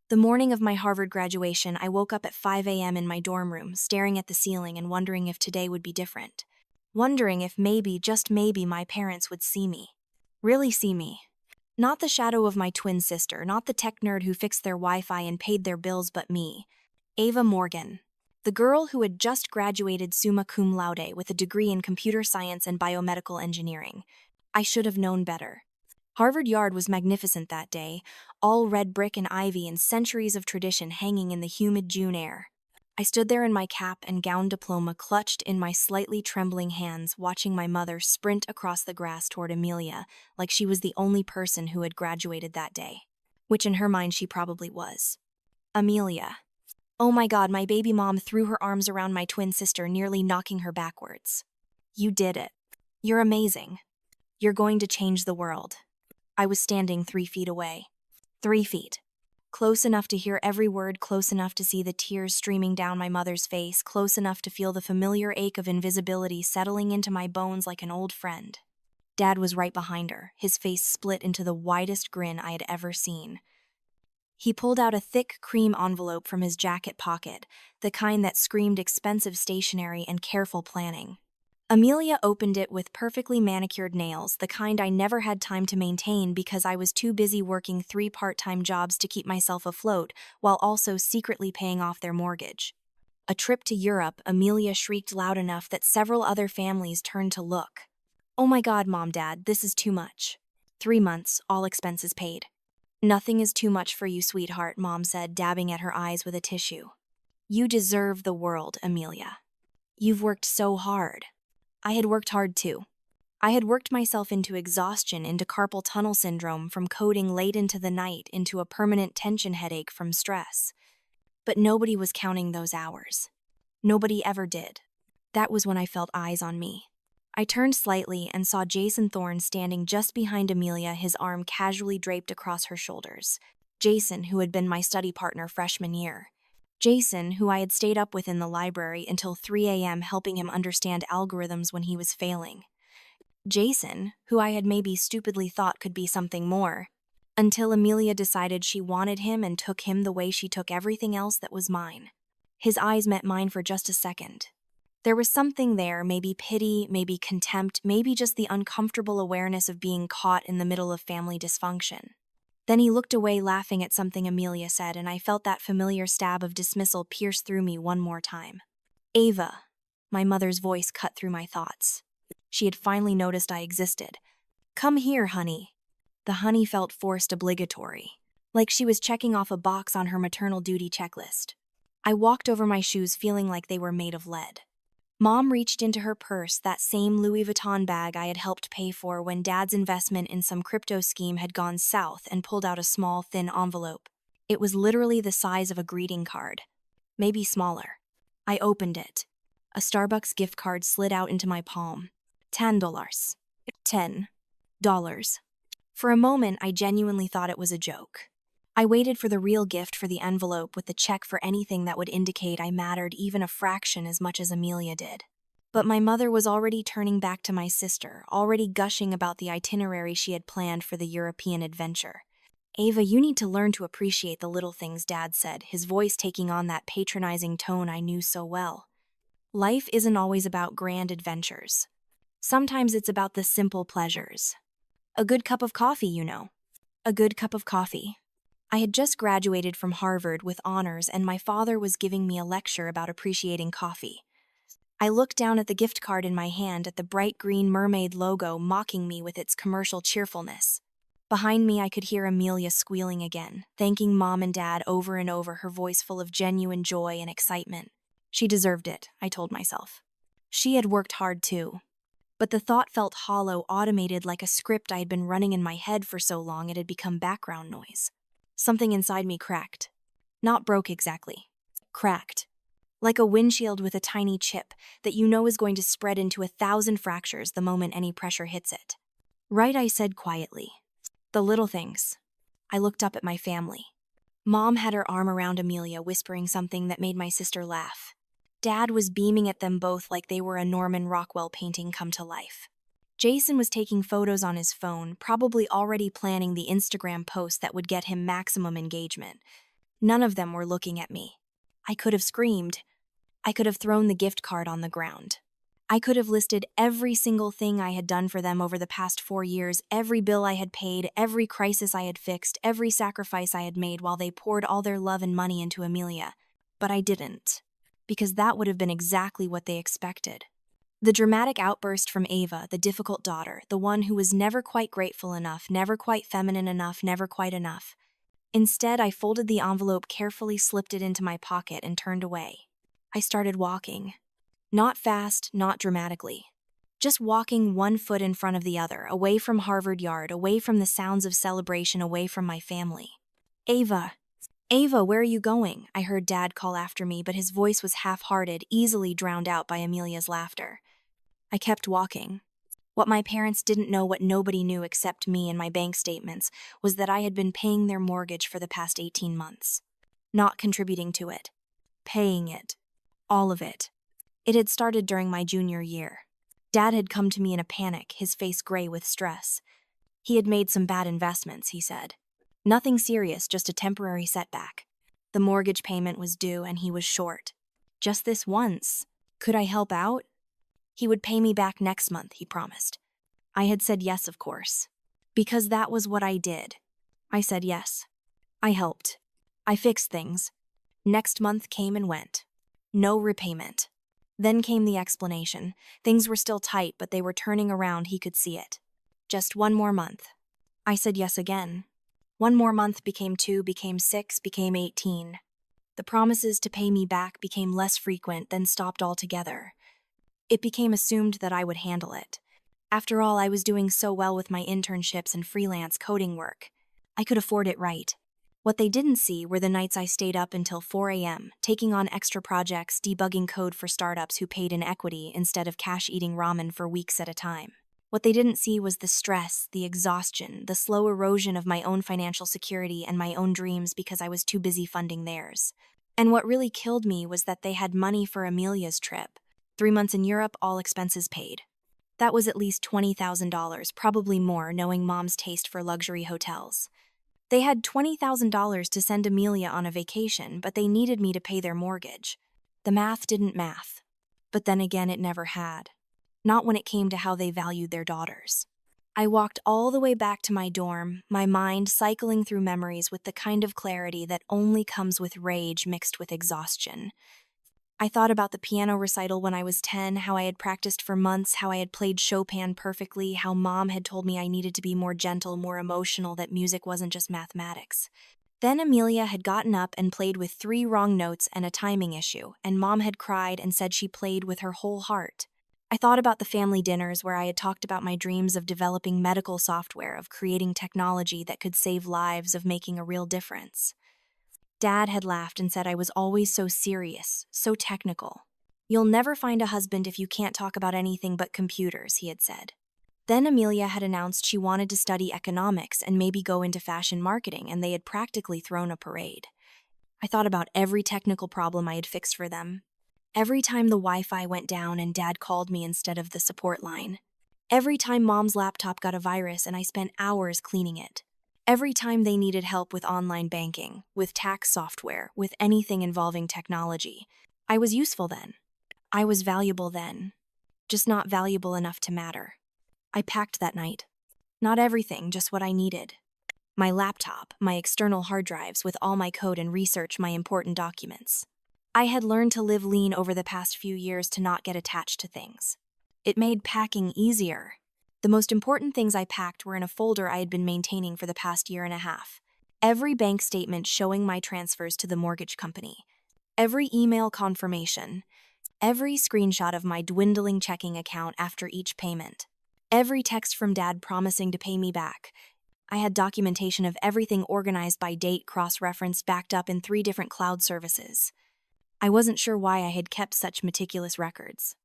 The morning of my Harvard graduation, I woke up at 5 a.m. in my dorm room, staring at the ceiling and wondering if today would be different. Wondering if maybe, just maybe, my parents would see me. Really see me. Not the shadow of my twin sister, not the tech nerd who fixed their Wi Fi and paid their bills, but me. Ava Morgan. The girl who had just graduated summa cum laude with a degree in computer science and biomedical engineering. I should have known better. Harvard Yard was magnificent that day, all red brick and ivy and centuries of tradition hanging in the humid June air. I stood there in my cap and gown diploma clutched in my slightly trembling hands, watching my mother sprint across the grass toward Amelia like she was the only person who had graduated that day. Which in her mind she probably was. Amelia. Oh my God, my baby mom threw her arms around my twin sister, nearly knocking her backwards. You did it. You're amazing. You're going to change the world. I was standing 3 feet away. 3 feet. Close enough to hear every word, close enough to see the tears streaming down my mother's face, close enough to feel the familiar ache of invisibility settling into my bones like an old friend. Dad was right behind her, his face split into the widest grin I had ever seen. He pulled out a thick cream envelope from his jacket pocket, the kind that screamed expensive stationery and careful planning. Amelia opened it with perfectly manicured nails, the kind I never had time to maintain because I was too busy working 3 part-time jobs to keep myself afloat while also secretly paying off their mortgage. A trip to Europe, Amelia shrieked loud enough that several other families turned to look. Oh my God, Mom, Dad, this is too much. 3 months, all expenses paid. Nothing is too much for you, sweetheart, Mom said, dabbing at her eyes with a tissue. You deserve the world, Amelia. You've worked so hard. I had worked hard too. I had worked myself into exhaustion, into carpal tunnel syndrome from coding late into the night, into a permanent tension headache from stress. But nobody was counting those hours. Nobody ever did. That was when I felt eyes on me. I turned slightly and saw Jason Thorne standing just behind Amelia, his arm casually draped across her shoulders. Jason, who had been my study partner freshman year. Jason, who I had stayed up with in the library until 3 a.m. helping him understand algorithms when he was failing. Jason, who I had maybe stupidly thought could be something more, until Amelia decided she wanted him and took him the way she took everything else that was mine. His eyes met mine for just a second. There was something there, maybe pity, maybe contempt, maybe just the uncomfortable awareness of being caught in the middle of family dysfunction. Then he looked away, laughing at something Amelia said, and I felt that familiar stab of dismissal pierce through me one more time. Ava. My mother's voice cut through my thoughts. She had finally noticed I existed. Come here, honey. The honey felt forced, obligatory, like she was checking off a box on her maternal duty checklist. I walked over my shoes, feeling like they were made of lead. Mom reached into her purse, that same Louis Vuitton bag I had helped pay for when Dad's investment in some crypto scheme had gone south, and pulled out a small, thin envelope. It was literally the size of a greeting card. Maybe smaller. I opened it. A Starbucks gift card slid out into my palm. $10. $10. For a moment, I genuinely thought it was a joke. I waited for the real gift, for the envelope with the check, for anything that would indicate I mattered even a fraction as much as Amelia did. But my mother was already turning back to my sister, already gushing about the itinerary she had planned for the European adventure. Ava, you need to learn to appreciate the little things, Dad said, his voice taking on that patronizing tone I knew so well. Life isn't always about grand adventures. Sometimes it's about the simple pleasures. A good cup of coffee, you know. A good cup of coffee. I had just graduated from Harvard with honors, and my father was giving me a lecture about appreciating coffee. I looked down at the gift card in my hand, at the bright green mermaid logo mocking me with its commercial cheerfulness. Behind me, I could hear Amelia squealing again, thanking Mom and Dad over and over, her voice full of genuine joy and excitement. She deserved it, I told myself. She had worked hard too. But the thought felt hollow, automated, like a script I had been running in my head for so long it had become background noise. Something inside me cracked. Not broke exactly. Cracked. Like a windshield with a tiny chip that you know is going to spread into 1,000 fractures the moment any pressure hits it. Right, I said quietly. The little things. I looked up at my family. Mom had her arm around Amelia, whispering something that made my sister laugh. Dad was beaming at them both like they were a Norman Rockwell painting come to life. Jason was taking photos on his phone, probably already planning the Instagram post that would get him maximum engagement. None of them were looking at me. I could have screamed. I could have thrown the gift card on the ground. I could have listed every single thing I had done for them over the past 4 years, every bill I had paid, every crisis I had fixed, every sacrifice I had made while they poured all their love and money into Amelia. But I didn't, because that would have been exactly what they expected. The dramatic outburst from Ava, the difficult daughter, the one who was never quite grateful enough, never quite feminine enough, never quite enough. Instead, I folded the envelope carefully, slipped it into my pocket, and turned away. I started walking. Not fast, not dramatically. Just walking one foot in front of the other, away from Harvard Yard, away from the sounds of celebration, away from my family. Ava, Ava, where are you going? I heard Dad call after me, but his voice was half-hearted, easily drowned out by Amelia's laughter. I kept walking. What my parents didn't know, what nobody knew except me and my bank statements, was that I had been paying their mortgage for the past 18 months. Not contributing to it. Paying it. All of it. It had started during my junior year. Dad had come to me in a panic, his face gray with stress. He had made some bad investments, he said. Nothing serious, just a temporary setback. The mortgage payment was due and he was short. Just this once. Could I help out? He would pay me back next month, he promised. I had said yes, of course. Because that was what I did. I said yes. I helped. I fixed things. Next month came and went. No repayment. Then came the explanation. Things were still tight, but they were turning around, he could see it. Just one more month. I said yes again. One more month became 2, became 6, became 18. The promises to pay me back became less frequent, then stopped altogether. It became assumed that I would handle it. After all, I was doing so well with my internships and freelance coding work. I could afford it, right? What they didn't see were the nights I stayed up until 4 a.m., taking on extra projects, debugging code for startups who paid in equity instead of cash-eating ramen for weeks at a time. What they didn't see was the stress, the exhaustion, the slow erosion of my own financial security and my own dreams because I was too busy funding theirs. And what really killed me was that they had money for Amelia's trip. 3 months in Europe, all expenses paid. That was at least $20,000, probably more, knowing Mom's taste for luxury hotels. They had $20,000 to send Amelia on a vacation, but they needed me to pay their mortgage. The math didn't math. But then again, it never had. Not when it came to how they valued their daughters. I walked all the way back to my dorm, my mind cycling through memories with the kind of clarity that only comes with rage mixed with exhaustion. I thought about the piano recital when I was 10, how I had practiced for months, how I had played Chopin perfectly, how Mom had told me I needed to be more gentle, more emotional, that music wasn't just mathematics. Then Amelia had gotten up and played with 3 wrong notes and a timing issue, and Mom had cried and said she played with her whole heart. I thought about the family dinners where I had talked about my dreams of developing medical software, of creating technology that could save lives, of making a real difference. Dad had laughed and said I was always so serious, so technical. You'll never find a husband if you can't talk about anything but computers, he had said. Then Amelia had announced she wanted to study economics and maybe go into fashion marketing, and they had practically thrown a parade. I thought about every technical problem I had fixed for them. Every time the Wi-Fi went down and Dad called me instead of the support line. Every time Mom's laptop got a virus and I spent hours cleaning it. Every time they needed help with online banking, with tax software, with anything involving technology. I was useful then. I was valuable then. Just not valuable enough to matter. I packed that night. Not everything, just what I needed. My laptop, my external hard drives with all my code and research, my important documents. I had learned to live lean over the past few years, to not get attached to things. It made packing easier. The most important things I packed were in a folder I had been maintaining for the past year and a half. Every bank statement showing my transfers to the mortgage company. Every email confirmation. Every screenshot of my dwindling checking account after each payment. Every text from Dad promising to pay me back. I had documentation of everything organized by date, cross-referenced, backed up in 3 different cloud services. I wasn't sure why I had kept such meticulous records.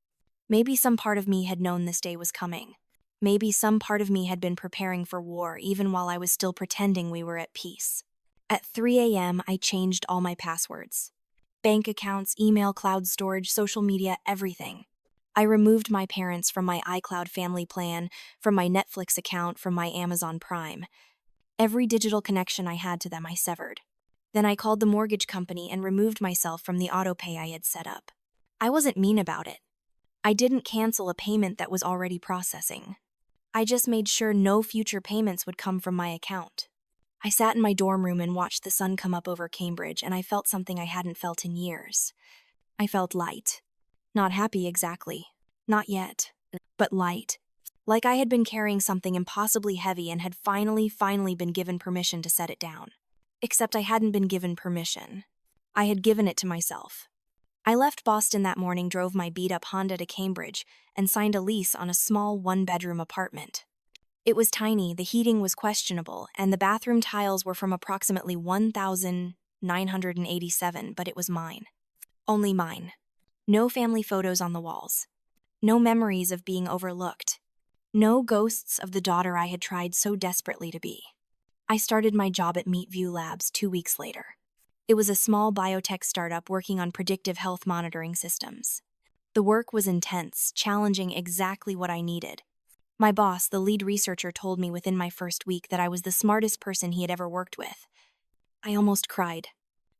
Maybe some part of me had known this day was coming. Maybe some part of me had been preparing for war even while I was still pretending we were at peace. At 3 a.m., I changed all my passwords. Bank accounts, email, cloud storage, social media, everything. I removed my parents from my iCloud family plan, from my Netflix account, from my Amazon Prime. Every digital connection I had to them I severed. Then I called the mortgage company and removed myself from the autopay I had set up. I wasn't mean about it. I didn't cancel a payment that was already processing. I just made sure no future payments would come from my account. I sat in my dorm room and watched the sun come up over Cambridge, and I felt something I hadn't felt in years. I felt light. Not happy exactly. Not yet. But light. Like I had been carrying something impossibly heavy and had finally been given permission to set it down. Except I hadn't been given permission. I had given it to myself. I left Boston that morning, drove my beat-up Honda to Cambridge, and signed a lease on a small one-bedroom apartment. It was tiny, the heating was questionable, and the bathroom tiles were from approximately 1987, but it was mine. Only mine. No family photos on the walls. No memories of being overlooked. No ghosts of the daughter I had tried so desperately to be. I started my job at Meatview Labs 2 weeks later. It was a small biotech startup working on predictive health monitoring systems. The work was intense, challenging, exactly what I needed. My boss, the lead researcher, told me within my first week that I was the smartest person he had ever worked with. I almost cried.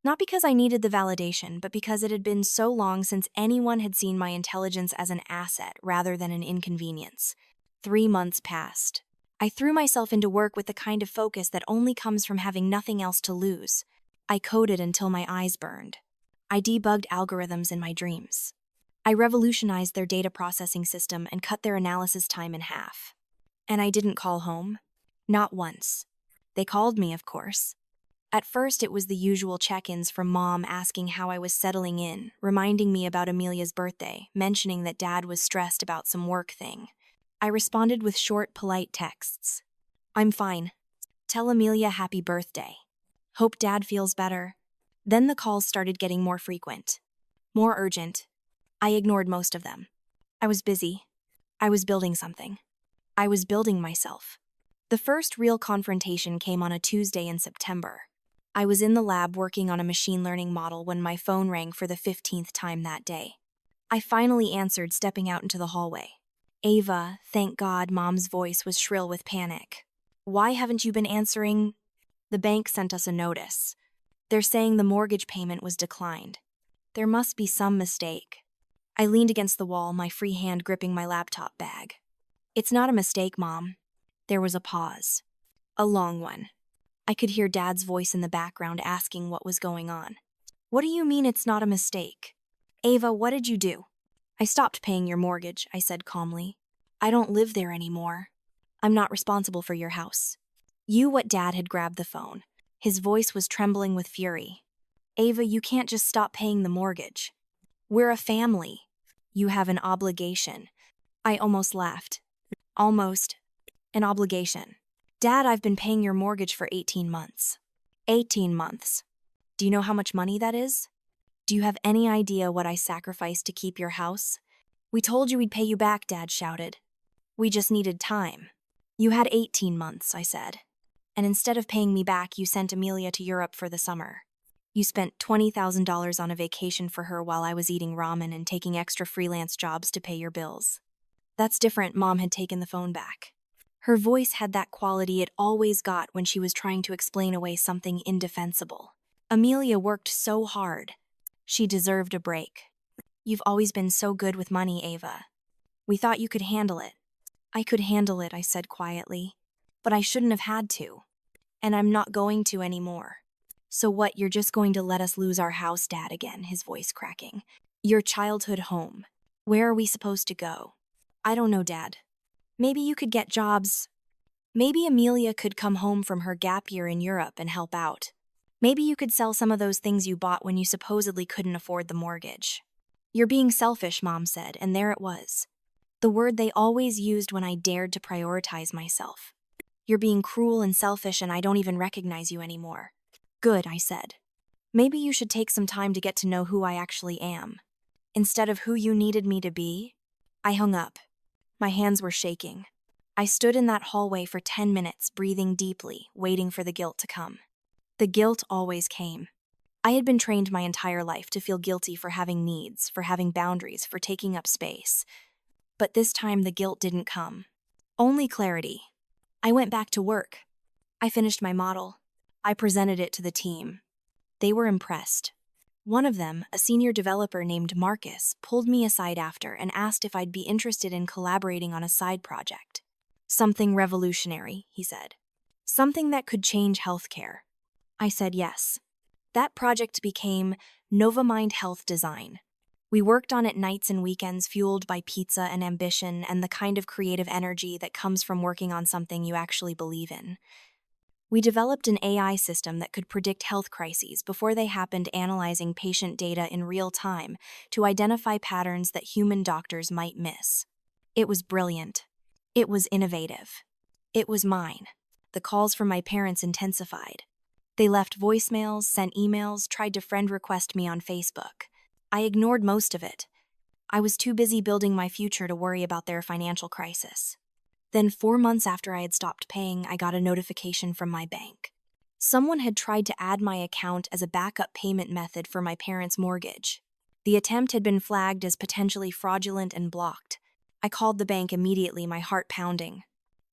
Not because I needed the validation, but because it had been so long since anyone had seen my intelligence as an asset rather than an inconvenience. 3 months passed. I threw myself into work with the kind of focus that only comes from having nothing else to lose. I coded until my eyes burned. I debugged algorithms in my dreams. I revolutionized their data processing system and cut their analysis time in half. And I didn't call home. Not once. They called me, of course. At first, it was the usual check-ins from Mom asking how I was settling in, reminding me about Amelia's birthday, mentioning that Dad was stressed about some work thing. I responded with short, polite texts. I'm fine. Tell Amelia happy birthday. Hope Dad feels better. Then the calls started getting more frequent. More urgent. I ignored most of them. I was busy. I was building something. I was building myself. The first real confrontation came on a Tuesday in September. I was in the lab working on a machine learning model when my phone rang for the 15th time that day. I finally answered, stepping out into the hallway. Ava, thank God, Mom's voice was shrill with panic. Why haven't you been answering? The bank sent us a notice. They're saying the mortgage payment was declined. There must be some mistake. I leaned against the wall, my free hand gripping my laptop bag. It's not a mistake, Mom. There was a pause. A long one. I could hear Dad's voice in the background asking what was going on. What do you mean it's not a mistake? Ava, what did you do? I stopped paying your mortgage, I said calmly. I don't live there anymore. I'm not responsible for your house. What Dad had grabbed the phone. His voice was trembling with fury. Ava, you can't just stop paying the mortgage. We're a family. You have an obligation. I almost laughed. Almost. An obligation. Dad, I've been paying your mortgage for 18 months. 18 months. Do you know how much money that is? Do you have any idea what I sacrificed to keep your house? We told you we'd pay you back, Dad shouted. We just needed time. You had 18 months, I said. And instead of paying me back, you sent Amelia to Europe for the summer. You spent $20,000 on a vacation for her while I was eating ramen and taking extra freelance jobs to pay your bills. That's different, Mom had taken the phone back. Her voice had that quality it always got when she was trying to explain away something indefensible. Amelia worked so hard. She deserved a break. You've always been so good with money, Ava. We thought you could handle it. I could handle it, I said quietly. But I shouldn't have had to. And I'm not going to anymore. So what, you're just going to let us lose our house, Dad, again, his voice cracking. Your childhood home. Where are we supposed to go? I don't know, Dad. Maybe you could get jobs. Maybe Amelia could come home from her gap year in Europe and help out. Maybe you could sell some of those things you bought when you supposedly couldn't afford the mortgage. You're being selfish, Mom said, and there it was. The word they always used when I dared to prioritize myself. You're being cruel and selfish, and I don't even recognize you anymore. Good, I said. Maybe you should take some time to get to know who I actually am. Instead of who you needed me to be. I hung up. My hands were shaking. I stood in that hallway for 10 minutes, breathing deeply, waiting for the guilt to come. The guilt always came. I had been trained my entire life to feel guilty for having needs, for having boundaries, for taking up space. But this time the guilt didn't come. Only clarity. I went back to work. I finished my model. I presented it to the team. They were impressed. One of them, a senior developer named Marcus, pulled me aside after and asked if I'd be interested in collaborating on a side project. Something revolutionary, he said. Something that could change healthcare. I said yes. That project became Novamind Health Design. We worked on it nights and weekends, fueled by pizza and ambition and the kind of creative energy that comes from working on something you actually believe in. We developed an AI system that could predict health crises before they happened, analyzing patient data in real time to identify patterns that human doctors might miss. It was brilliant. It was innovative. It was mine. The calls from my parents intensified. They left voicemails, sent emails, tried to friend request me on Facebook. I ignored most of it. I was too busy building my future to worry about their financial crisis. Then 4 months after I had stopped paying, I got a notification from my bank. Someone had tried to add my account as a backup payment method for my parents' mortgage. The attempt had been flagged as potentially fraudulent and blocked. I called the bank immediately, my heart pounding.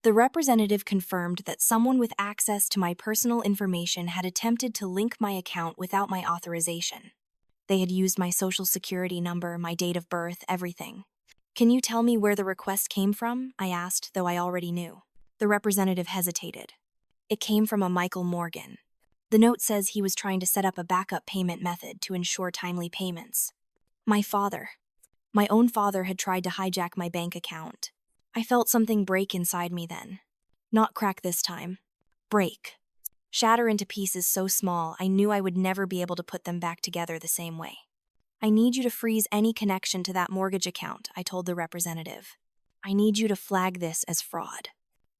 The representative confirmed that someone with access to my personal information had attempted to link my account without my authorization. They had used my social security number, my date of birth, everything. Can you tell me where the request came from? I asked, though I already knew. The representative hesitated. It came from a Michael Morgan. The note says he was trying to set up a backup payment method to ensure timely payments. My own father had tried to hijack my bank account. I felt something break inside me then. Not crack this time. Break. Shatter into pieces so small I knew I would never be able to put them back together the same way. I need you to freeze any connection to that mortgage account, I told the representative. I need you to flag this as fraud.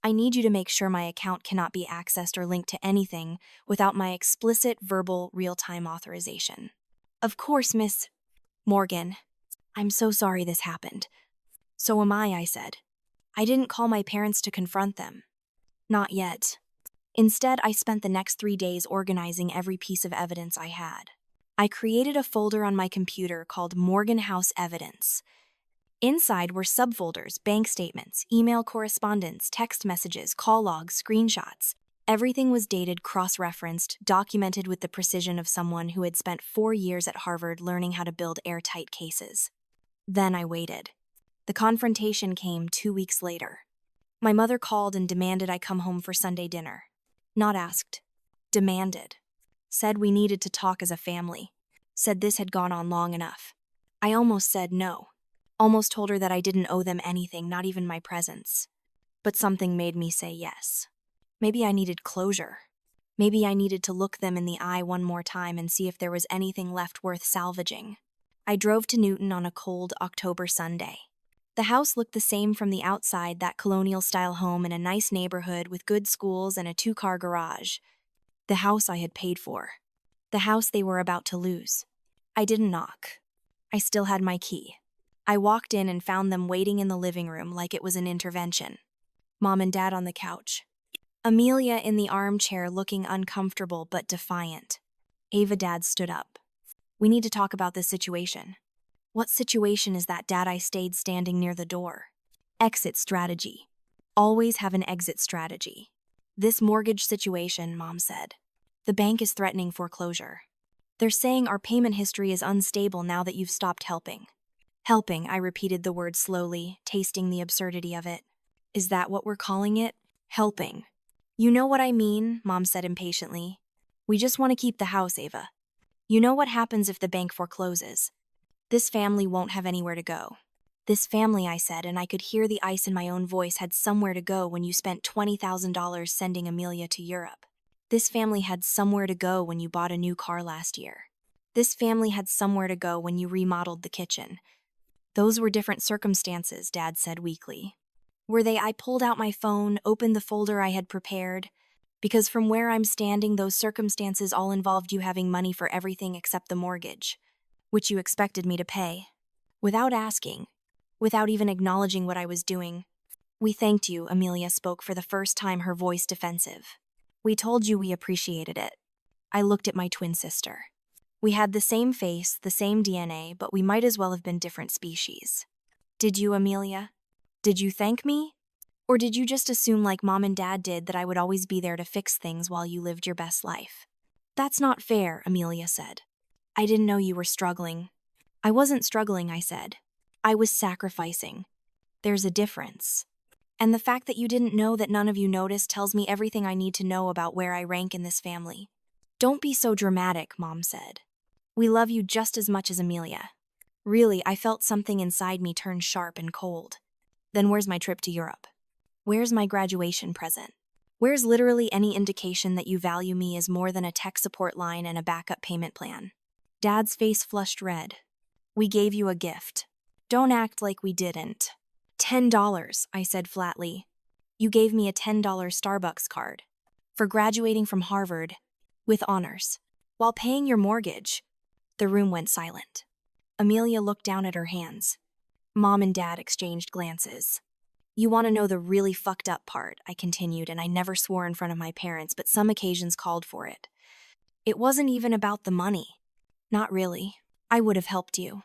I need you to make sure my account cannot be accessed or linked to anything without my explicit, verbal, real-time authorization. Of course, Miss Morgan. I'm so sorry this happened. So am I said. I didn't call my parents to confront them. Not yet. Instead, I spent the next 3 days organizing every piece of evidence I had. I created a folder on my computer called Morgan House Evidence. Inside were subfolders, bank statements, email correspondence, text messages, call logs, screenshots. Everything was dated, cross-referenced, documented with the precision of someone who had spent 4 years at Harvard learning how to build airtight cases. Then I waited. The confrontation came 2 weeks later. My mother called and demanded I come home for Sunday dinner. Not asked. Demanded. Said we needed to talk as a family. Said this had gone on long enough. I almost said no. Almost told her that I didn't owe them anything, not even my presence. But something made me say yes. Maybe I needed closure. Maybe I needed to look them in the eye one more time and see if there was anything left worth salvaging. I drove to Newton on a cold October Sunday. The house looked the same from the outside, that colonial-style home in a nice neighborhood with good schools and a 2-car garage. The house I had paid for. The house they were about to lose. I didn't knock. I still had my key. I walked in and found them waiting in the living room like it was an intervention. Mom and Dad on the couch. Amelia in the armchair looking uncomfortable but defiant. Ava Dad stood up. We need to talk about this situation. What situation is that, Dad? I stayed standing near the door. Exit strategy. Always have an exit strategy. This mortgage situation, Mom said. The bank is threatening foreclosure. They're saying our payment history is unstable now that you've stopped helping. Helping, I repeated the word slowly, tasting the absurdity of it. Is that what we're calling it? Helping. You know what I mean, Mom said impatiently. We just want to keep the house, Ava. You know what happens if the bank forecloses. This family won't have anywhere to go. This family, I said, and I could hear the ice in my own voice, had somewhere to go when you spent $20,000 sending Amelia to Europe. This family had somewhere to go when you bought a new car last year. This family had somewhere to go when you remodeled the kitchen. Those were different circumstances, Dad said weakly. Were they? I pulled out my phone, opened the folder I had prepared. Because from where I'm standing, those circumstances all involved you having money for everything except the mortgage, which you expected me to pay. Without asking, without even acknowledging what I was doing. We thanked you, Amelia spoke for the first time, her voice defensive. We told you we appreciated it. I looked at my twin sister. We had the same face, the same DNA, but we might as well have been different species. Did you, Amelia? Did you thank me? Or did you just assume, like Mom and Dad did, that I would always be there to fix things while you lived your best life? That's not fair, Amelia said. I didn't know you were struggling. I wasn't struggling, I said. I was sacrificing. There's a difference. And the fact that you didn't know that none of you noticed tells me everything I need to know about where I rank in this family. Don't be so dramatic, Mom said. We love you just as much as Amelia. Really, I felt something inside me turn sharp and cold. Then where's my trip to Europe? Where's my graduation present? Where's literally any indication that you value me as more than a tech support line and a backup payment plan? Dad's face flushed red. We gave you a gift. Don't act like we didn't. $10, I said flatly. You gave me a $10 Starbucks card. For graduating from Harvard, with honors, while paying your mortgage. The room went silent. Amelia looked down at her hands. Mom and Dad exchanged glances. You want to know the really fucked up part, I continued, and I never swore in front of my parents, but some occasions called for it. It wasn't even about the money. Not really. I would have helped you.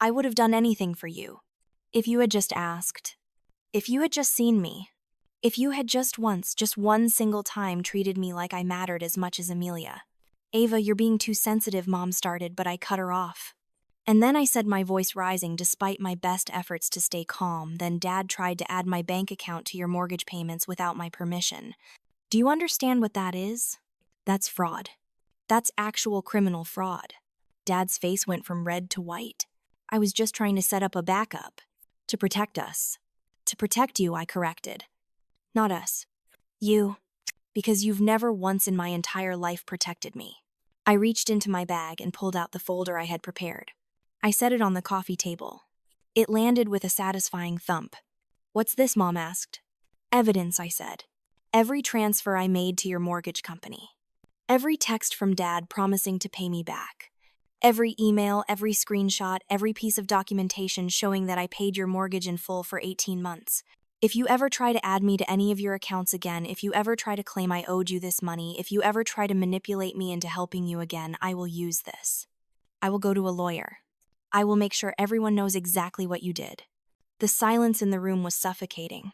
I would have done anything for you. If you had just asked. If you had just seen me. If you had just once, just one single time treated me like I mattered as much as Amelia. Ava, you're being too sensitive, Mom started, but I cut her off. And then I said, my voice rising despite my best efforts to stay calm. Then Dad tried to add my bank account to your mortgage payments without my permission. Do you understand what that is? That's fraud. That's actual criminal fraud. Dad's face went from red to white. I was just trying to set up a backup. To protect us. To protect you, I corrected. Not us. You. Because you've never once in my entire life protected me. I reached into my bag and pulled out the folder I had prepared. I set it on the coffee table. It landed with a satisfying thump. What's this, Mom asked. Evidence, I said. Every transfer I made to your mortgage company. Every text from Dad promising to pay me back. Every email, every screenshot, every piece of documentation showing that I paid your mortgage in full for 18 months. If you ever try to add me to any of your accounts again, if you ever try to claim I owed you this money, if you ever try to manipulate me into helping you again, I will use this. I will go to a lawyer. I will make sure everyone knows exactly what you did. The silence in the room was suffocating.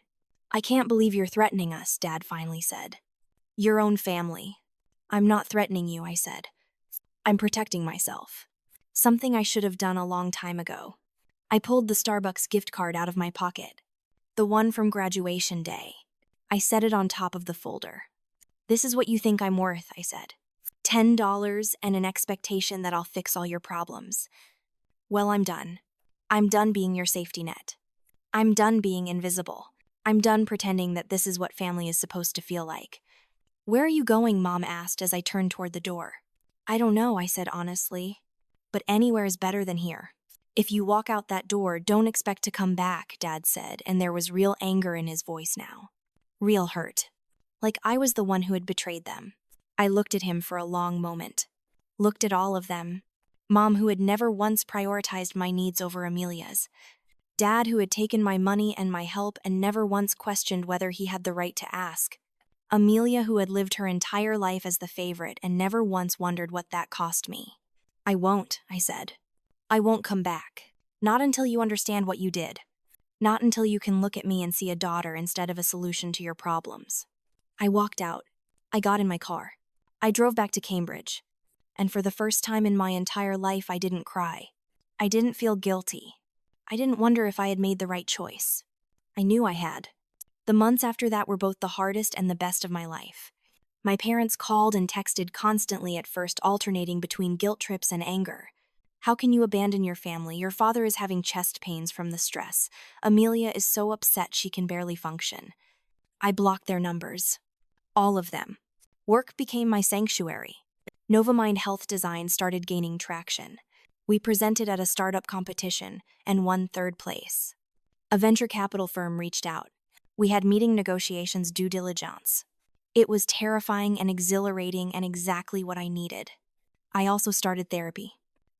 I can't believe you're threatening us, Dad finally said. Your own family. I'm not threatening you, I said. I'm protecting myself. Something I should have done a long time ago. I pulled the Starbucks gift card out of my pocket. The one from graduation day. I set it on top of the folder. This is what you think I'm worth, I said. $10 and an expectation that I'll fix all your problems. Well, I'm done. I'm done being your safety net. I'm done being invisible. I'm done pretending that this is what family is supposed to feel like. Where are you going, Mom asked as I turned toward the door. I don't know, I said honestly. But anywhere is better than here. If you walk out that door, don't expect to come back, Dad said, and there was real anger in his voice now. Real hurt. Like I was the one who had betrayed them. I looked at him for a long moment. Looked at all of them. Mom, who had never once prioritized my needs over Amelia's. Dad, who had taken my money and my help and never once questioned whether he had the right to ask. Amelia, who had lived her entire life as the favorite and never once wondered what that cost me. I won't, I said. I won't come back. Not until you understand what you did. Not until you can look at me and see a daughter instead of a solution to your problems. I walked out. I got in my car. I drove back to Cambridge. And for the first time in my entire life, I didn't cry. I didn't feel guilty. I didn't wonder if I had made the right choice. I knew I had. The months after that were both the hardest and the best of my life. My parents called and texted constantly at first, alternating between guilt trips and anger. How can you abandon your family? Your father is having chest pains from the stress. Amelia is so upset she can barely function. I blocked their numbers. All of them. Work became my sanctuary. Novamind Health Design started gaining traction. We presented at a startup competition and won third place. A venture capital firm reached out. We had meeting negotiations due diligence. It was terrifying and exhilarating and exactly what I needed. I also started therapy.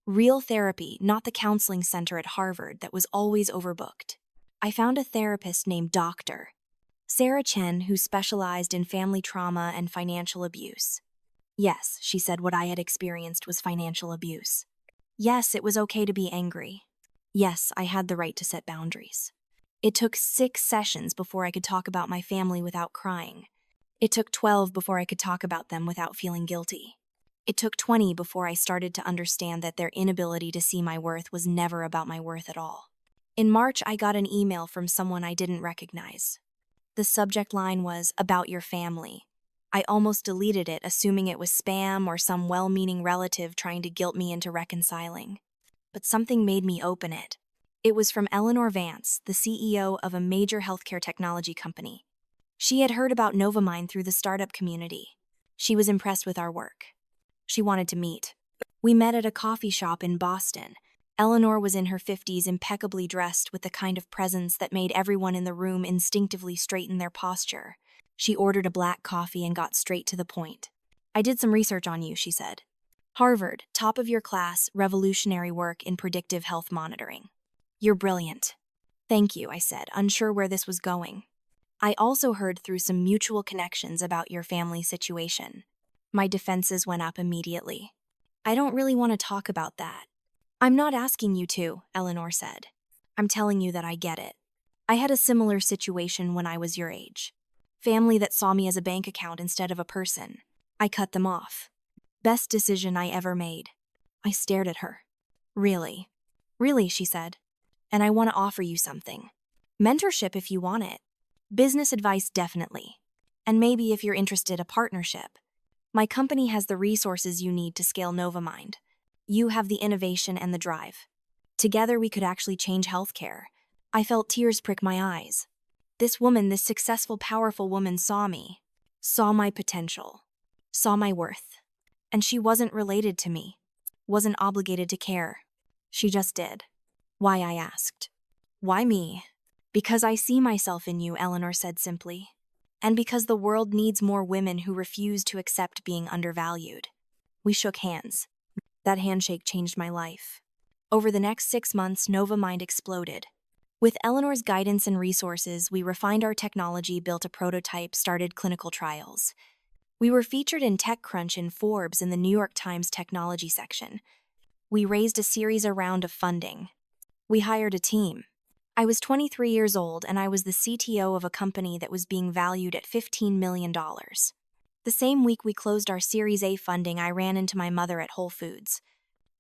Real therapy, not the counseling center at Harvard that was always overbooked. I found a therapist named Dr. Sarah Chen, who specialized in family trauma and financial abuse. Yes, she said, what I had experienced was financial abuse. Yes, it was okay to be angry. Yes, I had the right to set boundaries. It took 6 sessions before I could talk about my family without crying. It took 12 before I could talk about them without feeling guilty. It took 20 before I started to understand that their inability to see my worth was never about my worth at all. In March, I got an email from someone I didn't recognize. The subject line was, "About your family." I almost deleted it, assuming it was spam or some well-meaning relative trying to guilt me into reconciling. But something made me open it. It was from Eleanor Vance, the CEO of a major healthcare technology company. She had heard about Novamind through the startup community. She was impressed with our work. She wanted to meet. We met at a coffee shop in Boston. Eleanor was in her 50s, impeccably dressed with the kind of presence that made everyone in the room instinctively straighten their posture. She ordered a black coffee and got straight to the point. "I did some research on you," she said. "Harvard, top of your class, revolutionary work in predictive health monitoring. You're brilliant." "Thank you," I said, unsure where this was going. "I also heard through some mutual connections about your family situation." My defenses went up immediately. "I don't really want to talk about that." "I'm not asking you to," Eleanor said. "I'm telling you that I get it. I had a similar situation when I was your age. Family that saw me as a bank account instead of a person. I cut them off. Best decision I ever made." I stared at her. "Really?" "Really," she said. "And I want to offer you something. Mentorship if you want it. Business advice definitely. And maybe if you're interested, a partnership. My company has the resources you need to scale Novamind. You have the innovation and the drive. Together we could actually change healthcare." I felt tears prick my eyes. This woman, this successful, powerful woman saw me, saw my potential, saw my worth. And she wasn't related to me, wasn't obligated to care. She just did. "Why?" I asked. "Why me?" "Because I see myself in you," Eleanor said simply. "And because the world needs more women who refuse to accept being undervalued." We shook hands. That handshake changed my life. Over the next 6 months, Novamind exploded. With Eleanor's guidance and resources, we refined our technology, built a prototype, started clinical trials. We were featured in TechCrunch and Forbes in the New York Times technology section. We raised a round of funding. We hired a team. I was 23 years old, and I was the CTO of a company that was being valued at $15 million. The same week we closed our Series A funding, I ran into my mother at Whole Foods.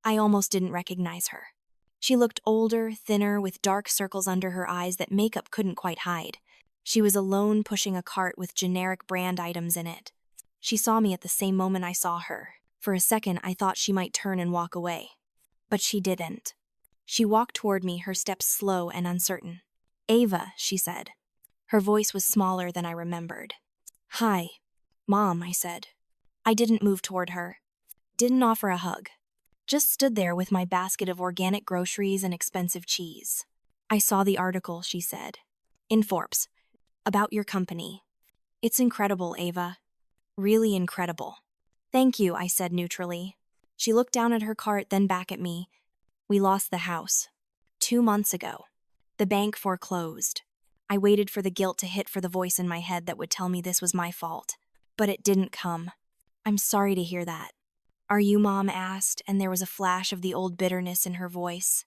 I almost didn't recognize her. She looked older, thinner, with dark circles under her eyes that makeup couldn't quite hide. She was alone, pushing a cart with generic brand items in it. She saw me at the same moment I saw her. For a second, I thought she might turn and walk away. But she didn't. She walked toward me, her steps slow and uncertain. "Ava," she said. Her voice was smaller than I remembered. "Hi, Mom," I said. I didn't move toward her. Didn't offer a hug. Just stood there with my basket of organic groceries and expensive cheese. "I saw the article," she said. "In Forbes. About your company. It's incredible, Ava. Really incredible." "Thank you," I said neutrally. She looked down at her cart, then back at me. "We lost the house. 2 months ago. The bank foreclosed." I waited for the guilt to hit, for the voice in my head that would tell me this was my fault. But it didn't come. "I'm sorry to hear that." "Are you?" Mom asked, and there was a flash of the old bitterness in her voice.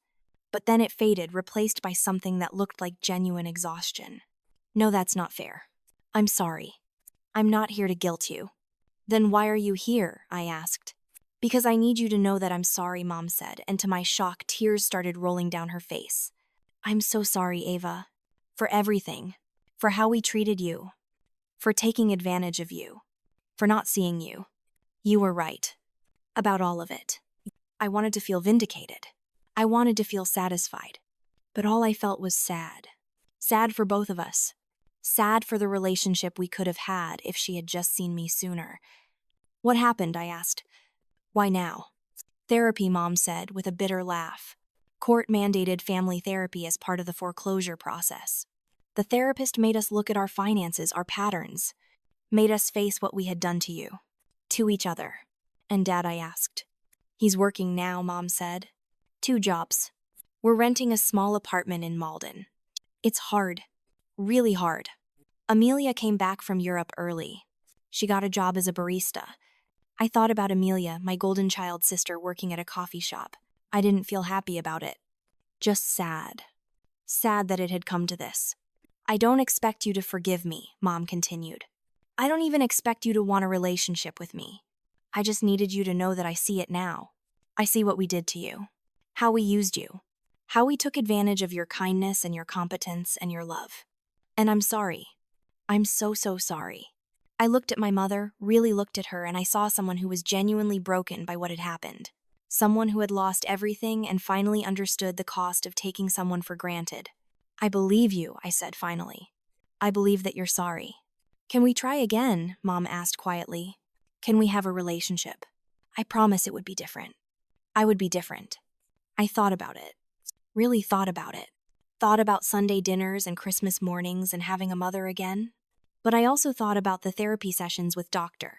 But then it faded, replaced by something that looked like genuine exhaustion. "No, that's not fair. I'm sorry. I'm not here to guilt you." "Then why are you here?" I asked. "Because I need you to know that I'm sorry," Mom said, and to my shock, tears started rolling down her face. "I'm so sorry, Ava. For everything. For how we treated you. For taking advantage of you. For not seeing you. You were right. About all of it." I wanted to feel vindicated. I wanted to feel satisfied. But all I felt was sad. Sad for both of us. Sad for the relationship we could have had if she had just seen me sooner. "What happened?" I asked. "Why now?" "Therapy," Mom said, with a bitter laugh. "Court-mandated family therapy as part of the foreclosure process. The therapist made us look at our finances, our patterns. Made us face what we had done to you. To each other." "And Dad?" I asked. "He's working now," Mom said. 2 jobs. We're renting a small apartment in Malden. It's hard. Really hard. Amelia came back from Europe early. She got a job as a barista. I thought about Amelia, my golden child sister, working at a coffee shop. I didn't feel happy about it. Just sad. Sad that it had come to this. "I don't expect you to forgive me," Mom continued. "I don't even expect you to want a relationship with me. I just needed you to know that I see it now. I see what we did to you. How we used you. How we took advantage of your kindness and your competence and your love. And I'm sorry. I'm so, so sorry. I looked at my mother, really looked at her, and I saw someone who was genuinely broken by what had happened. Someone who had lost everything and finally understood the cost of taking someone for granted. I believe you, I said finally. I believe that you're sorry. Can we try again? Mom asked quietly. Can we have a relationship? I promise it would be different. I would be different. I thought about it. Really thought about it. Thought about Sunday dinners and Christmas mornings and having a mother again. But I also thought about the therapy sessions with Dr.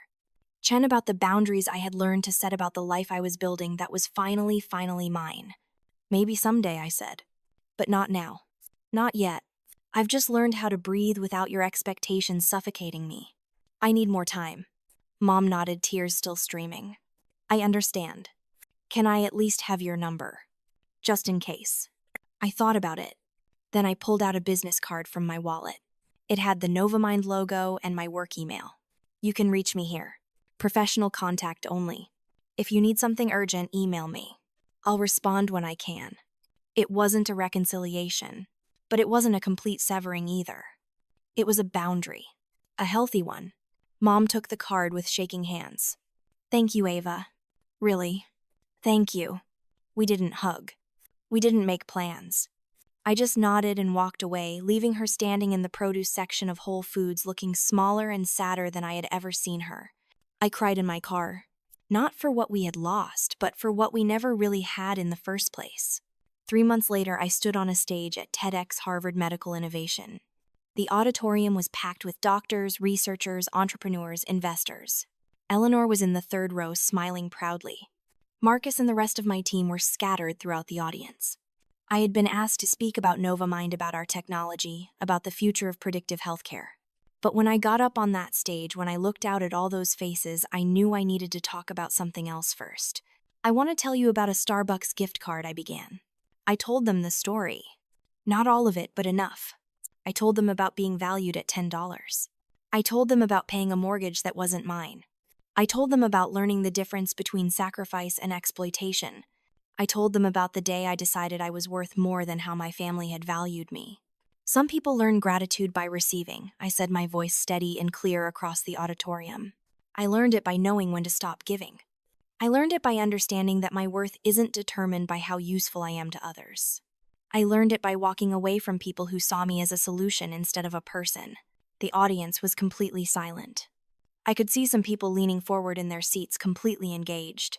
Chen, about the boundaries I had learned to set about the life I was building that was finally mine. Maybe someday, I said. But not now. Not yet. I've just learned how to breathe without your expectations suffocating me. I need more time. Mom nodded, tears still streaming. I understand. Can I at least have your number? Just in case. I thought about it. Then I pulled out a business card from my wallet. It had the Novamind logo and my work email. You can reach me here. Professional contact only. If you need something urgent, email me. I'll respond when I can. It wasn't a reconciliation, but it wasn't a complete severing either. It was a boundary. A healthy one. Mom took the card with shaking hands. Thank you, Ava. Really. Thank you. We didn't hug. We didn't make plans. I just nodded and walked away, leaving her standing in the produce section of Whole Foods looking smaller and sadder than I had ever seen her. I cried in my car. Not for what we had lost, but for what we never really had in the first place. 3 months later, I stood on a stage at TEDx Harvard Medical Innovation. The auditorium was packed with doctors, researchers, entrepreneurs, investors. Eleanor was in the third row, smiling proudly. Marcus and the rest of my team were scattered throughout the audience. I had been asked to speak about Novamind, about our technology, about the future of predictive healthcare. But when I got up on that stage, when I looked out at all those faces, I knew I needed to talk about something else first. I want to tell you about a Starbucks gift card, I began. I told them the story. Not all of it, but enough. I told them about being valued at $10. I told them about paying a mortgage that wasn't mine. I told them about learning the difference between sacrifice and exploitation. I told them about the day I decided I was worth more than how my family had valued me. Some people learn gratitude by receiving, I said, my voice steady and clear across the auditorium. I learned it by knowing when to stop giving. I learned it by understanding that my worth isn't determined by how useful I am to others. I learned it by walking away from people who saw me as a solution instead of a person. The audience was completely silent. I could see some people leaning forward in their seats, completely engaged.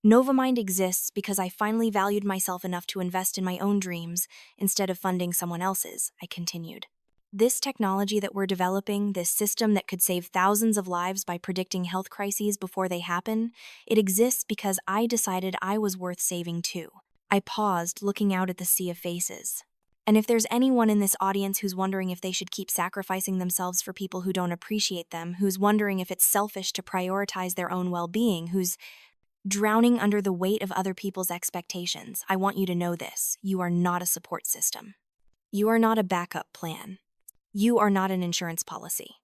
Novamind exists because I finally valued myself enough to invest in my own dreams instead of funding someone else's, I continued. This technology that we're developing, this system that could save thousands of lives by predicting health crises before they happen, it exists because I decided I was worth saving too. I paused, looking out at the sea of faces. And if there's anyone in this audience who's wondering if they should keep sacrificing themselves for people who don't appreciate them, who's wondering if it's selfish to prioritize their own well-being, who's drowning under the weight of other people's expectations, I want you to know this. You are not a support system. You are not a backup plan. You are not an insurance policy.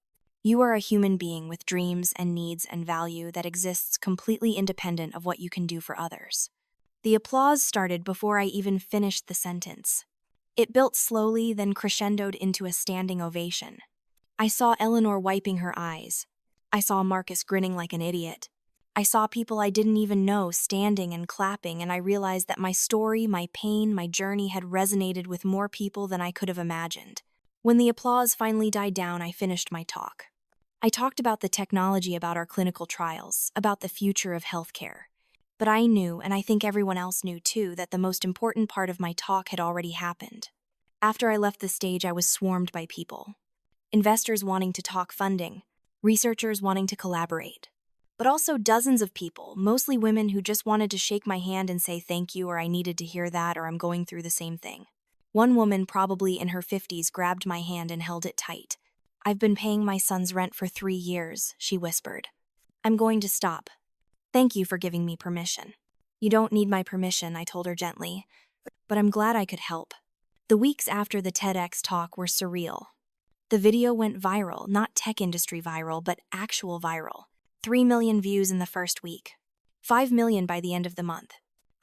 You are a human being with dreams and needs and value that exists completely independent of what you can do for others. The applause started before I even finished the sentence. It built slowly, then crescendoed into a standing ovation. I saw Eleanor wiping her eyes. I saw Marcus grinning like an idiot. I saw people I didn't even know standing and clapping, and I realized that my story, my pain, my journey had resonated with more people than I could have imagined. When the applause finally died down, I finished my talk. I talked about the technology, about our clinical trials, about the future of healthcare. But I knew, and I think everyone else knew too, that the most important part of my talk had already happened. After I left the stage, I was swarmed by people. Investors wanting to talk funding, researchers wanting to collaborate. But also dozens of people, mostly women, who just wanted to shake my hand and say thank you, or I needed to hear that, or I'm going through the same thing. One woman, probably in her 50s, grabbed my hand and held it tight. I've been paying my son's rent for 3 years, she whispered. I'm going to stop. Thank you for giving me permission. You don't need my permission, I told her gently, but I'm glad I could help. The weeks after the TEDx talk were surreal. The video went viral, not tech industry viral, but actual viral. 3 million views in the first week. 5 million by the end of the month.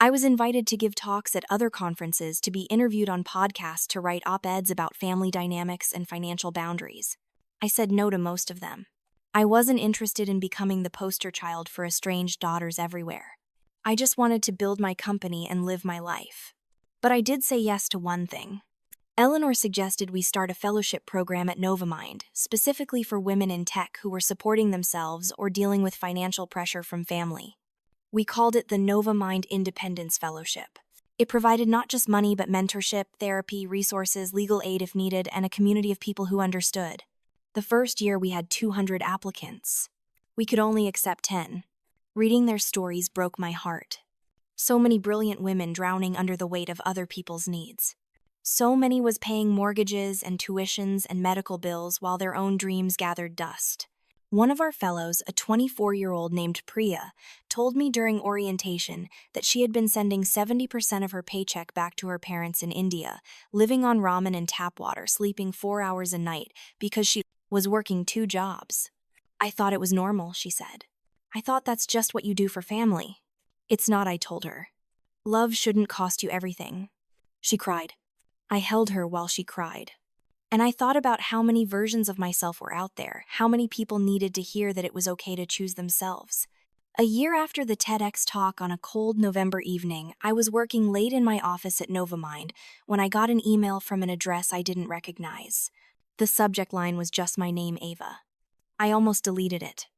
I was invited to give talks at other conferences, to be interviewed on podcasts, to write op-eds about family dynamics and financial boundaries. I said no to most of them. I wasn't interested in becoming the poster child for estranged daughters everywhere. I just wanted to build my company and live my life. But I did say yes to one thing. Eleanor suggested we start a fellowship program at Novamind, specifically for women in tech who were supporting themselves or dealing with financial pressure from family. We called it the Novamind Independence Fellowship. It provided not just money but mentorship, therapy, resources, legal aid if needed, and a community of people who understood. The first year we had 200 applicants. We could only accept 10. Reading their stories broke my heart. So many brilliant women drowning under the weight of other people's needs. So many was paying mortgages and tuitions and medical bills while their own dreams gathered dust. One of our fellows, a 24-year-old named Priya, told me during orientation that she had been sending 70% of her paycheck back to her parents in India, living on ramen and tap water, sleeping 4 hours a night because she was working 2 jobs. I thought it was normal, she said. I thought that's just what you do for family. It's not, I told her. Love shouldn't cost you everything. She cried. I held her while she cried. And I thought about how many versions of myself were out there, how many people needed to hear that it was okay to choose themselves. A year after the TEDx talk, on a cold November evening, I was working late in my office at Novamind when I got an email from an address I didn't recognize. The subject line was just my name, Ava. I almost deleted it.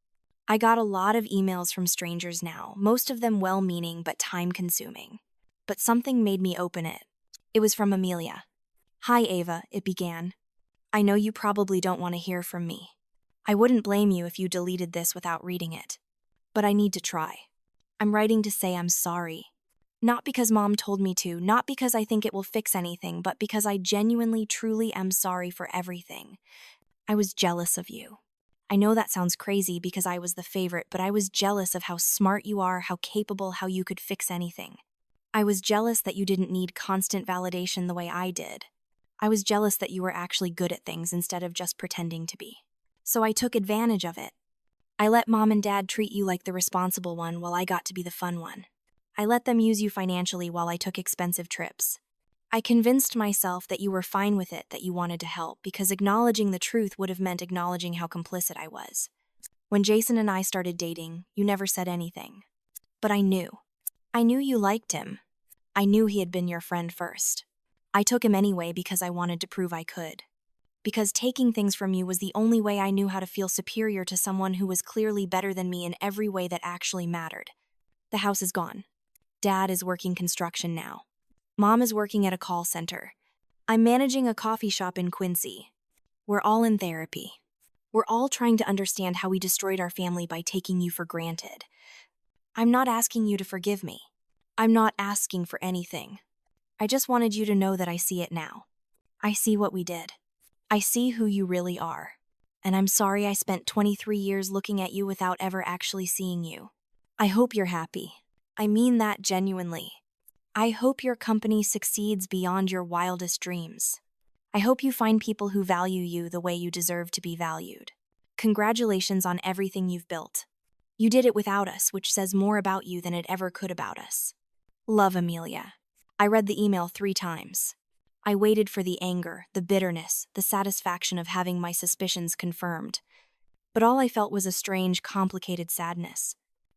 I got a lot of emails from strangers now, most of them well-meaning but time-consuming. But something made me open it. It was from Amelia. Hi, Ava, it began. I know you probably don't want to hear from me. I wouldn't blame you if you deleted this without reading it. But I need to try. I'm writing to say I'm sorry. Not because Mom told me to, not because I think it will fix anything, but because I genuinely, truly am sorry for everything. I was jealous of you. I know that sounds crazy because I was the favorite, but I was jealous of how smart you are, how capable, how you could fix anything. I was jealous that you didn't need constant validation the way I did. I was jealous that you were actually good at things instead of just pretending to be. So I took advantage of it. I let Mom and Dad treat you like the responsible one while I got to be the fun one. I let them use you financially while I took expensive trips. I convinced myself that you were fine with it, that you wanted to help, because acknowledging the truth would have meant acknowledging how complicit I was. When Jason and I started dating, you never said anything. But I knew. I knew you liked him. I knew he had been your friend first. I took him anyway because I wanted to prove I could. Because taking things from you was the only way I knew how to feel superior to someone who was clearly better than me in every way that actually mattered. The house is gone. Dad is working construction now. Mom is working at a call center. I'm managing a coffee shop in Quincy. We're all in therapy. We're all trying to understand how we destroyed our family by taking you for granted. I'm not asking you to forgive me. I'm not asking for anything. I just wanted you to know that I see it now. I see what we did. I see who you really are. And I'm sorry I spent 23 years looking at you without ever actually seeing you. I hope you're happy. I mean that genuinely. I hope your company succeeds beyond your wildest dreams. I hope you find people who value you the way you deserve to be valued. Congratulations on everything you've built. You did it without us, which says more about you than it ever could about us. Love, Amelia. I read the email 3 times. I waited for the anger, the bitterness, the satisfaction of having my suspicions confirmed. But all I felt was a strange, complicated sadness.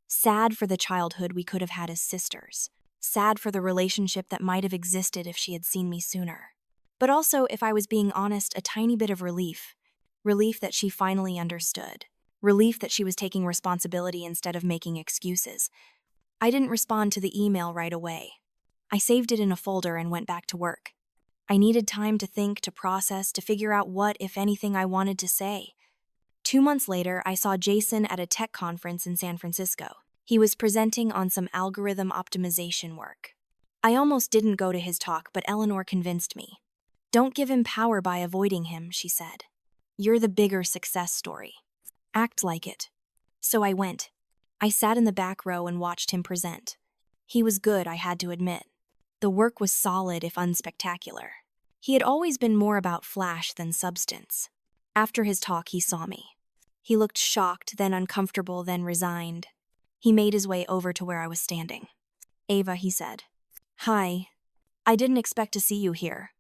Sad for the childhood we could have had as sisters. Sad for the relationship that might have existed if she had seen me sooner. But also, if I was being honest, a tiny bit of relief. Relief that she finally understood. Relief that she was taking responsibility instead of making excuses. I didn't respond to the email right away. I saved it in a folder and went back to work. I needed time to think, to process, to figure out what, if anything, I wanted to say. 2 months later, I saw Jason at a tech conference in San Francisco. He was presenting on some algorithm optimization work. I almost didn't go to his talk, but Eleanor convinced me. Don't give him power by avoiding him, she said. You're the bigger success story. Act like it. So I went. I sat in the back row and watched him present. He was good, I had to admit. The work was solid, if unspectacular. He had always been more about flash than substance. After his talk, he saw me. He looked shocked, then uncomfortable, then resigned. He made his way over to where I was standing. Ava, he said. Hi. I didn't expect to see you here.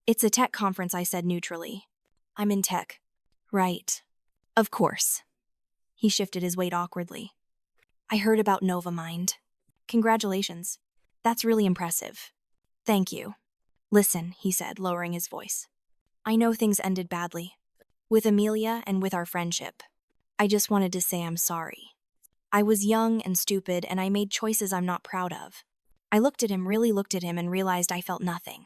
It's a tech conference, I said neutrally. I'm in tech. Right. Of course. He shifted his weight awkwardly. I heard about NovaMind. Congratulations. That's really impressive. Thank you. Listen, he said, lowering his voice. I know things ended badly. With Amelia and with our friendship. I just wanted to say I'm sorry. I was young and stupid, and I made choices I'm not proud of. I really looked at him, and realized I felt nothing.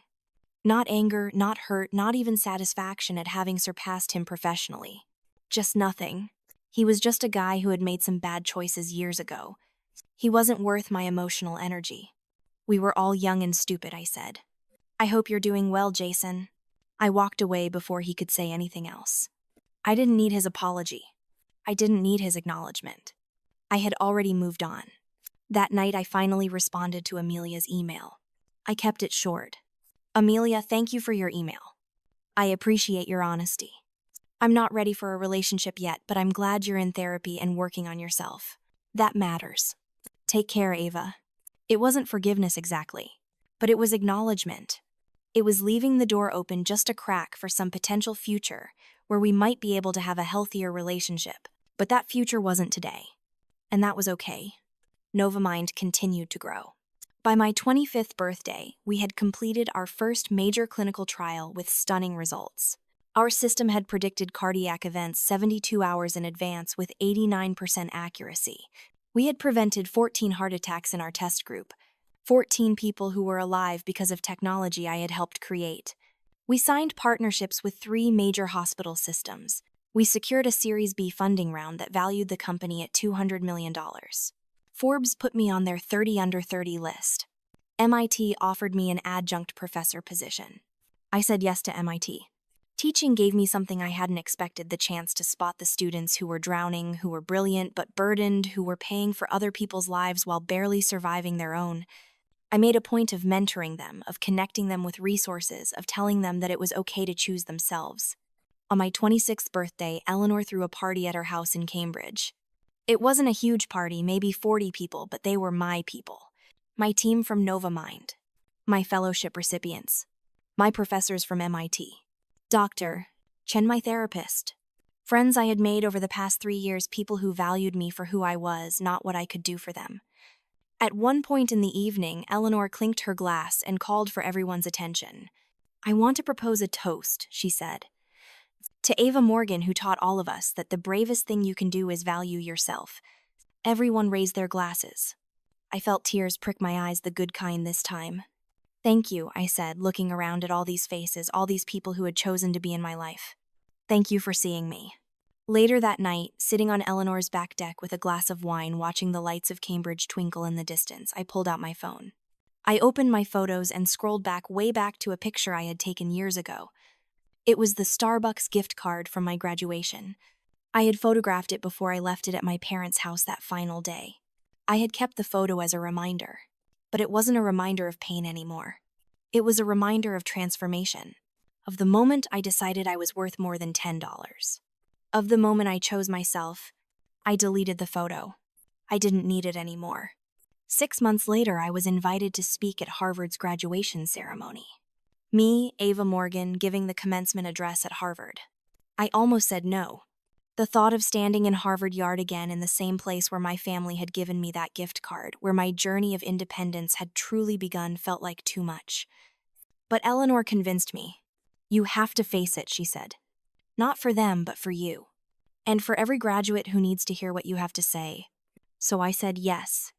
Not anger, not hurt, not even satisfaction at having surpassed him professionally. Just nothing. He was just a guy who had made some bad choices years ago. He wasn't worth my emotional energy. We were all young and stupid, I said. I hope you're doing well, Jason. I walked away before he could say anything else. I didn't need his apology. I didn't need his acknowledgement. I had already moved on. That night, I finally responded to Amelia's email. I kept it short. Amelia, thank you for your email. I appreciate your honesty. I'm not ready for a relationship yet, but I'm glad you're in therapy and working on yourself. That matters. Take care, Ava. It wasn't forgiveness exactly, but it was acknowledgement. It was leaving the door open just a crack for some potential future where we might be able to have a healthier relationship. But that future wasn't today. And that was okay. NovaMind continued to grow. By my 25th birthday, we had completed our first major clinical trial with stunning results. Our system had predicted cardiac events 72 hours in advance with 89% accuracy. We had prevented 14 heart attacks in our test group, 14 people who were alive because of technology I had helped create. We signed partnerships with 3 major hospital systems. We secured a Series B funding round that valued the company at $200 million. Forbes put me on their 30 under 30 list. MIT offered me an adjunct professor position. I said yes to MIT. Teaching gave me something I hadn't expected, the chance to spot the students who were drowning, who were brilliant but burdened, who were paying for other people's lives while barely surviving their own. I made a point of mentoring them, of connecting them with resources, of telling them that it was okay to choose themselves. On my 26th birthday, Eleanor threw a party at her house in Cambridge. It wasn't a huge party, maybe 40 people, but they were my people. My team from NovaMind. My fellowship recipients. My professors from MIT. Dr. Chen, my therapist. Friends I had made over the past 3 years, people who valued me for who I was, not what I could do for them. At one point in the evening, Eleanor clinked her glass and called for everyone's attention. I want to propose a toast, she said. To Ava Morgan, who taught all of us that the bravest thing you can do is value yourself. Everyone raised their glasses. I felt tears prick my eyes, the good kind this time. Thank you, I said, looking around at all these faces, all these people who had chosen to be in my life. Thank you for seeing me. Later that night, sitting on Eleanor's back deck with a glass of wine, watching the lights of Cambridge twinkle in the distance, I pulled out my phone. I opened my photos and scrolled way back to a picture I had taken years ago. It was the Starbucks gift card from my graduation. I had photographed it before I left it at my parents' house that final day. I had kept the photo as a reminder, but it wasn't a reminder of pain anymore. It was a reminder of transformation, of the moment I decided I was worth more than $10. Of the moment I chose myself. I deleted the photo. I didn't need it anymore. 6 months later, I was invited to speak at Harvard's graduation ceremony. Me, Ava Morgan, giving the commencement address at Harvard. I almost said no. The thought of standing in Harvard Yard again, in the same place where my family had given me that gift card, where my journey of independence had truly begun, felt like too much. But Eleanor convinced me. You have to face it, she said. Not for them, but for you. And for every graduate who needs to hear what you have to say. So I said yes.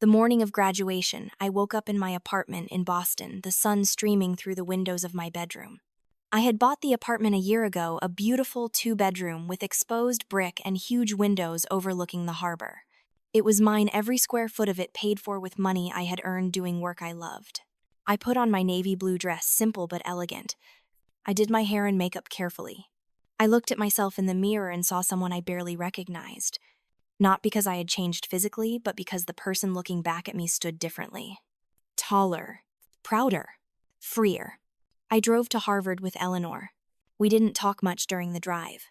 The morning of graduation, I woke up in my apartment in Boston, the sun streaming through the windows of my bedroom. I had bought the apartment a year ago, a beautiful 2-bedroom with exposed brick and huge windows overlooking the harbor. It was mine, every square foot of it paid for with money I had earned doing work I loved. I put on my navy blue dress, simple but elegant. I did my hair and makeup carefully. I looked at myself in the mirror and saw someone I barely recognized. Not because I had changed physically, but because the person looking back at me stood differently. Taller, prouder, freer. I drove to Harvard with Eleanor. We didn't talk much during the drive.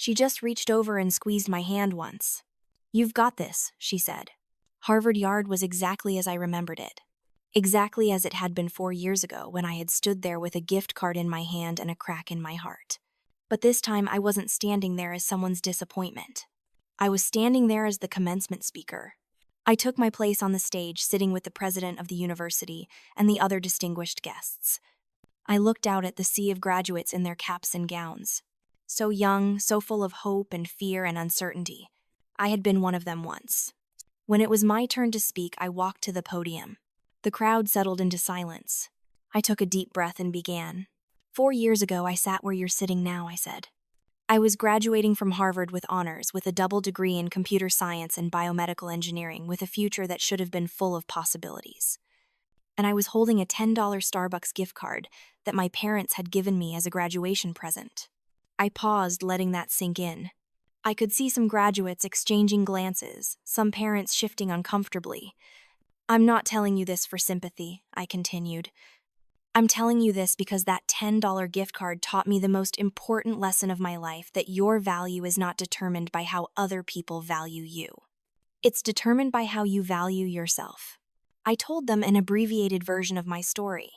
She just reached over and squeezed my hand once. "You've got this," she said. Harvard Yard was exactly as I remembered it. Exactly as it had been 4 years ago when I had stood there with a gift card in my hand and a crack in my heart. But this time I wasn't standing there as someone's disappointment. I was standing there as the commencement speaker. I took my place on the stage, sitting with the president of the university and the other distinguished guests. I looked out at the sea of graduates in their caps and gowns. So young, so full of hope and fear and uncertainty. I had been one of them once. When it was my turn to speak, I walked to the podium. The crowd settled into silence. I took a deep breath and began. 4 years ago, I sat where you're sitting now, I said. I was graduating from Harvard with honors, with a double degree in computer science and biomedical engineering, with a future that should have been full of possibilities. And I was holding a $10 Starbucks gift card that my parents had given me as a graduation present. I paused, letting that sink in. I could see some graduates exchanging glances, some parents shifting uncomfortably. "I'm not telling you this for sympathy," I continued. "I'm telling you this because that $10 gift card taught me the most important lesson of my life, that your value is not determined by how other people value you. It's determined by how you value yourself." I told them an abbreviated version of my story.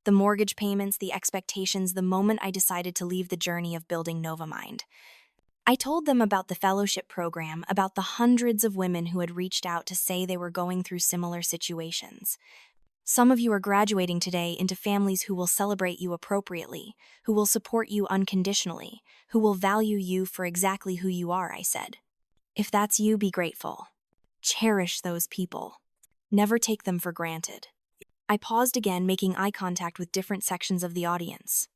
The mortgage payments, the expectations, the moment I decided to leave the journey of building Novamind. I told them about the fellowship program, about the hundreds of women who had reached out to say they were going through similar situations. Some of you are graduating today into families who will celebrate you appropriately, who will support you unconditionally, who will value you for exactly who you are, I said. If that's you, be grateful. Cherish those people. Never take them for granted. I paused again, making eye contact with different sections of the audience.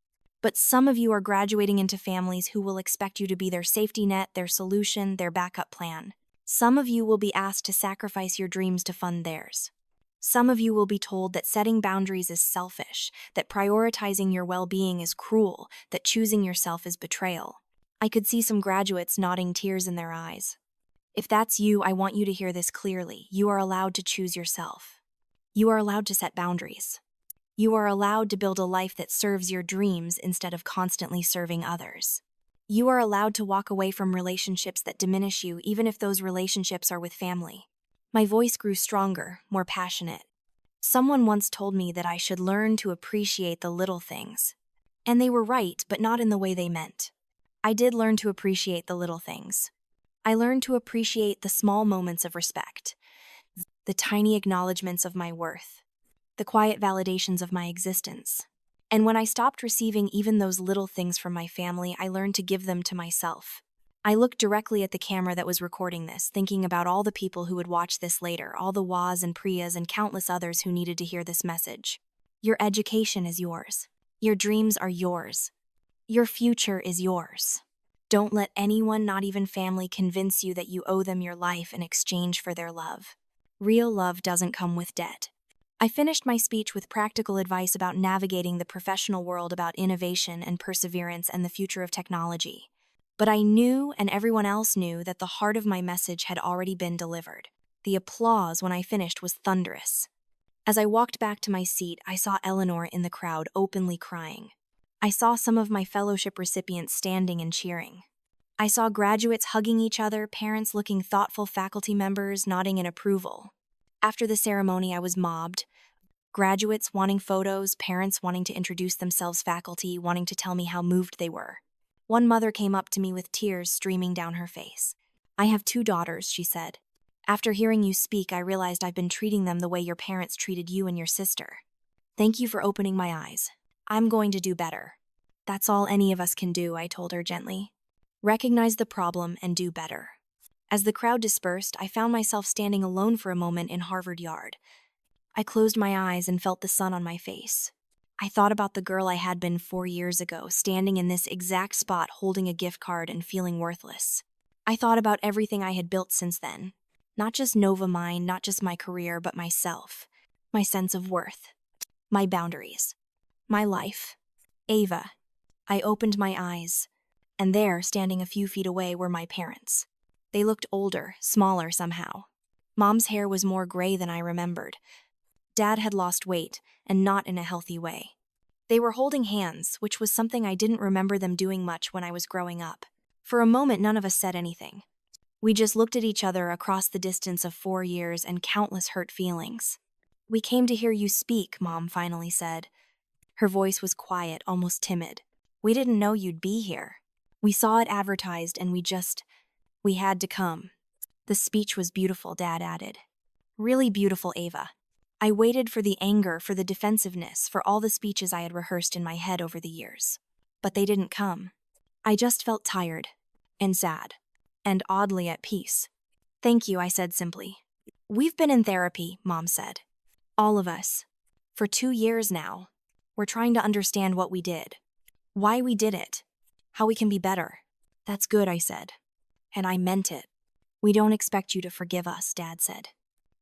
But some of you are graduating into families who will expect you to be their safety net, their solution, their backup plan. Some of you will be asked to sacrifice your dreams to fund theirs. Some of you will be told that setting boundaries is selfish, that prioritizing your well-being is cruel, that choosing yourself is betrayal. I could see some graduates nodding, tears in their eyes. If that's you, I want you to hear this clearly. You are allowed to choose yourself. You are allowed to set boundaries. You are allowed to build a life that serves your dreams instead of constantly serving others. You are allowed to walk away from relationships that diminish you, even if those relationships are with family. My voice grew stronger, more passionate. Someone once told me that I should learn to appreciate the little things. And they were right, but not in the way they meant. I did learn to appreciate the little things. I learned to appreciate the small moments of respect, the tiny acknowledgments of my worth, the quiet validations of my existence. And when I stopped receiving even those little things from my family, I learned to give them to myself. I looked directly at the camera that was recording this, thinking about all the people who would watch this later, all the Waz and Priyas and countless others who needed to hear this message. Your education is yours. Your dreams are yours. Your future is yours. Don't let anyone, not even family, convince you that you owe them your life in exchange for their love. Real love doesn't come with debt. I finished my speech with practical advice about navigating the professional world, about innovation and perseverance and the future of technology. But I knew, and everyone else knew, that the heart of my message had already been delivered. The applause when I finished was thunderous. As I walked back to my seat, I saw Eleanor in the crowd, openly crying. I saw some of my fellowship recipients standing and cheering. I saw graduates hugging each other, parents looking thoughtful, faculty members nodding in approval. After the ceremony, I was mobbed. Graduates wanting photos, parents wanting to introduce themselves, faculty wanting to tell me how moved they were. One mother came up to me with tears streaming down her face. "I have 2 daughters," she said. "After hearing you speak, I realized I've been treating them the way your parents treated you and your sister. Thank you for opening my eyes. I'm going to do better." "That's all any of us can do," I told her gently. "Recognize the problem and do better." As the crowd dispersed, I found myself standing alone for a moment in Harvard Yard. I closed my eyes and felt the sun on my face. I thought about the girl I had been 4 years ago, standing in this exact spot holding a gift card and feeling worthless. I thought about everything I had built since then. Not just Novamind, not just my career, but myself. My sense of worth. My boundaries. My life. Ava. I opened my eyes. And there, standing a few feet away, were my parents. They looked older, smaller somehow. Mom's hair was more gray than I remembered. Dad had lost weight, and not in a healthy way. They were holding hands, which was something I didn't remember them doing much when I was growing up. For a moment, none of us said anything. We just looked at each other across the distance of 4 years and countless hurt feelings. "We came to hear you speak," Mom finally said. Her voice was quiet, almost timid. "We didn't know you'd be here. We saw it advertised and we had to come." "The speech was beautiful," Dad added. "Really beautiful, Ava." I waited for the anger, for the defensiveness, for all the speeches I had rehearsed in my head over the years. But they didn't come. I just felt tired and sad and oddly at peace. "Thank you," I said simply. "We've been in therapy," Mom said. "All of us. For 2 years now. We're trying to understand what we did. Why we did it. How we can be better." "That's good," I said. And I meant it. "We don't expect you to forgive us," Dad said.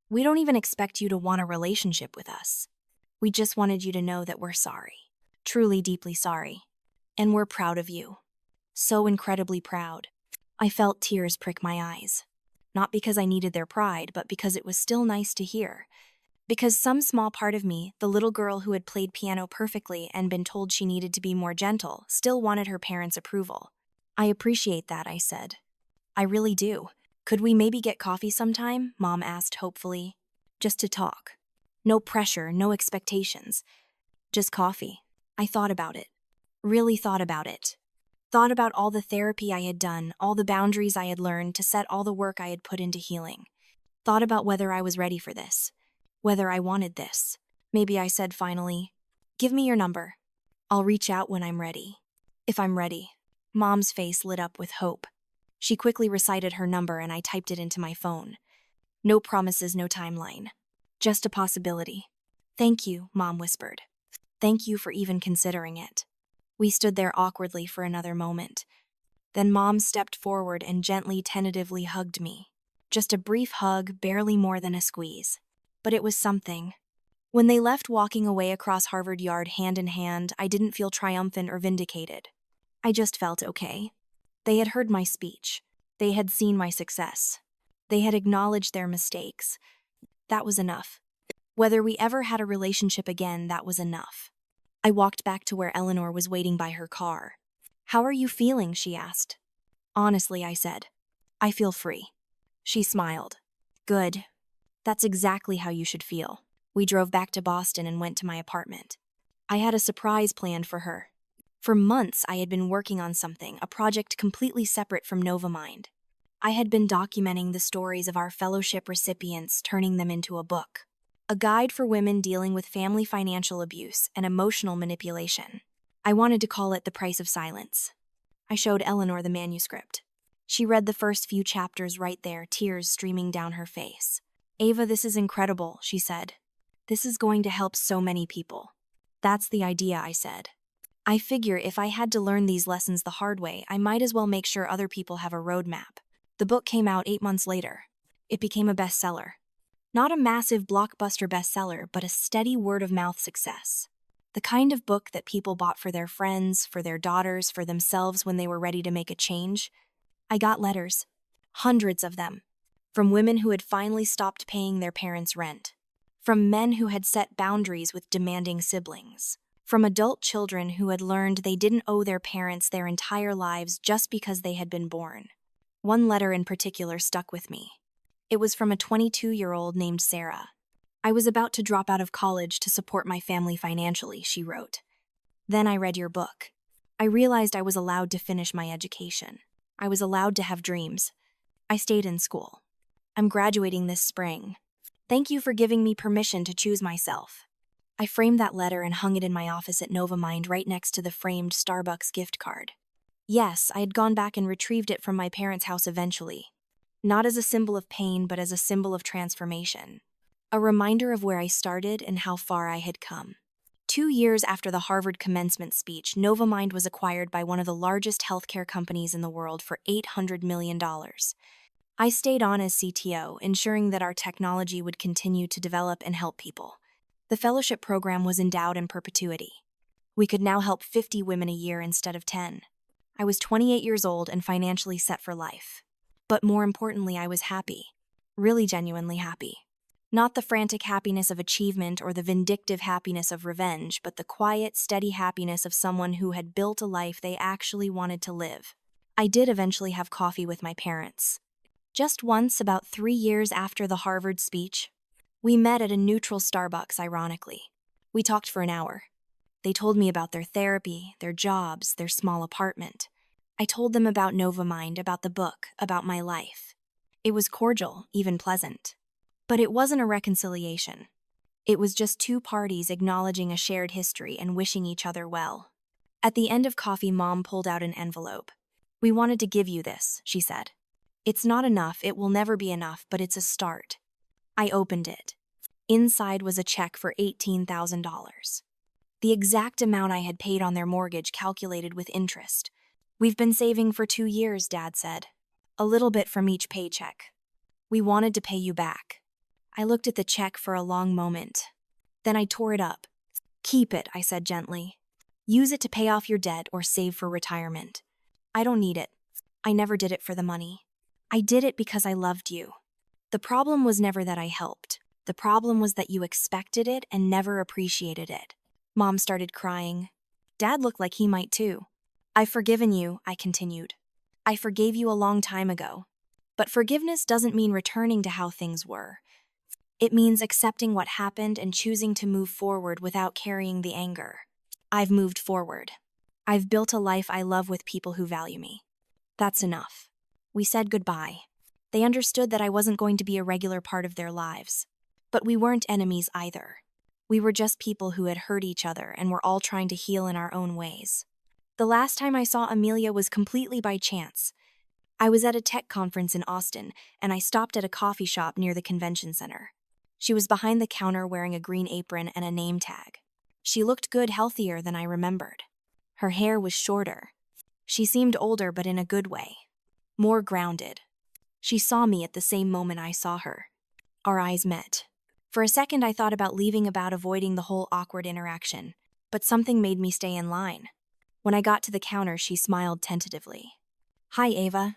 "We don't even expect you to want a relationship with us. We just wanted you to know that we're sorry. Truly, deeply sorry. And we're proud of you. So incredibly proud." I felt tears prick my eyes. Not because I needed their pride, but because it was still nice to hear. Because some small part of me, the little girl who had played piano perfectly and been told she needed to be more gentle, still wanted her parents' approval. "I appreciate that," I said. "I really do. Could we maybe get coffee sometime?" Mom asked hopefully. "Just to talk. No pressure, no expectations. Just coffee." I thought about it. Really thought about it. Thought about all the therapy I had done, all the boundaries I had learned to set, all the work I had put into healing. Thought about whether I was ready for this. Whether I wanted this. Maybe I said finally, "Give me your number. I'll reach out when I'm ready." If I'm ready. Mom's face lit up with hope. She quickly recited her number and I typed it into my phone. No promises, no timeline. Just a possibility. "Thank you," Mom whispered. "Thank you for even considering it." We stood there awkwardly for another moment. Then Mom stepped forward and gently, tentatively hugged me. Just a brief hug, barely more than a squeeze. But it was something. When they left walking away across Harvard Yard hand in hand, I didn't feel triumphant or vindicated. I just felt okay. They had heard my speech. They had seen my success. They had acknowledged their mistakes. That was enough. Whether we ever had a relationship again, that was enough. I walked back to where Eleanor was waiting by her car. "How are you feeling?" she asked. "Honestly," I said, "I feel free." She smiled. "Good. That's exactly how you should feel." We drove back to Boston and went to my apartment. I had a surprise planned for her. For months, I had been working on something, a project completely separate from Novamind. I had been documenting the stories of our fellowship recipients, turning them into a book. A guide for women dealing with family financial abuse and emotional manipulation. I wanted to call it The Price of Silence. I showed Eleanor the manuscript. She read the first few chapters right there, tears streaming down her face. "Ava, this is incredible," she said. "This is going to help so many people." "That's the idea," I said. "I figure if I had to learn these lessons the hard way, I might as well make sure other people have a roadmap." The book came out 8 months later. It became a bestseller. Not a massive blockbuster bestseller, but a steady word-of-mouth success. The kind of book that people bought for their friends, for their daughters, for themselves when they were ready to make a change. I got letters. Hundreds of them. From women who had finally stopped paying their parents' rent. From men who had set boundaries with demanding siblings. From adult children who had learned they didn't owe their parents their entire lives just because they had been born. One letter in particular stuck with me. It was from a 22-year-old named Sarah. "I was about to drop out of college to support my family financially," she wrote. "Then I read your book. I realized I was allowed to finish my education. I was allowed to have dreams. I stayed in school. I'm graduating this spring. Thank you for giving me permission to choose myself." I framed that letter and hung it in my office at Novamind right next to the framed Starbucks gift card. Yes, I had gone back and retrieved it from my parents' house eventually. Not as a symbol of pain, but as a symbol of transformation. A reminder of where I started and how far I had come. 2 years after the Harvard commencement speech, Novamind was acquired by one of the largest healthcare companies in the world for $800 million. I stayed on as CTO, ensuring that our technology would continue to develop and help people. The fellowship program was endowed in perpetuity. We could now help 50 women a year instead of 10. I was 28 years old and financially set for life. But more importantly, I was happy. Really genuinely happy. Not the frantic happiness of achievement or the vindictive happiness of revenge, but the quiet, steady happiness of someone who had built a life they actually wanted to live. I did eventually have coffee with my parents. Just once, about 3 years after the Harvard speech. We met at a neutral Starbucks, ironically. We talked for an hour. They told me about their therapy, their jobs, their small apartment. I told them about Novamind, about the book, about my life. It was cordial, even pleasant. But it wasn't a reconciliation. It was just two parties acknowledging a shared history and wishing each other well. At the end of coffee, Mom pulled out an envelope. "We wanted to give you this," she said. "It's not enough, it will never be enough, but it's a start." I opened it. Inside was a check for $18,000. The exact amount I had paid on their mortgage calculated with interest. "We've been saving for 2 years," Dad said. "A little bit from each paycheck. We wanted to pay you back." I looked at the check for a long moment. Then I tore it up. "Keep it," I said gently. "Use it to pay off your debt or save for retirement. I don't need it. I never did it for the money. I did it because I loved you. The problem was never that I helped. The problem was that you expected it and never appreciated it." Mom started crying. Dad looked like he might too. "I've forgiven you," I continued. "I forgave you a long time ago. But forgiveness doesn't mean returning to how things were. It means accepting what happened and choosing to move forward without carrying the anger. I've moved forward. I've built a life I love with people who value me. That's enough." We said goodbye. They understood that I wasn't going to be a regular part of their lives. But we weren't enemies either. We were just people who had hurt each other and were all trying to heal in our own ways. The last time I saw Amelia was completely by chance. I was at a tech conference in Austin, and I stopped at a coffee shop near the convention center. She was behind the counter wearing a green apron and a name tag. She looked good, healthier than I remembered. Her hair was shorter. She seemed older, but in a good way. More grounded. She saw me at the same moment I saw her. Our eyes met. For a second I thought about leaving, about avoiding the whole awkward interaction, but something made me stay in line. When I got to the counter, she smiled tentatively. "Hi, Ava."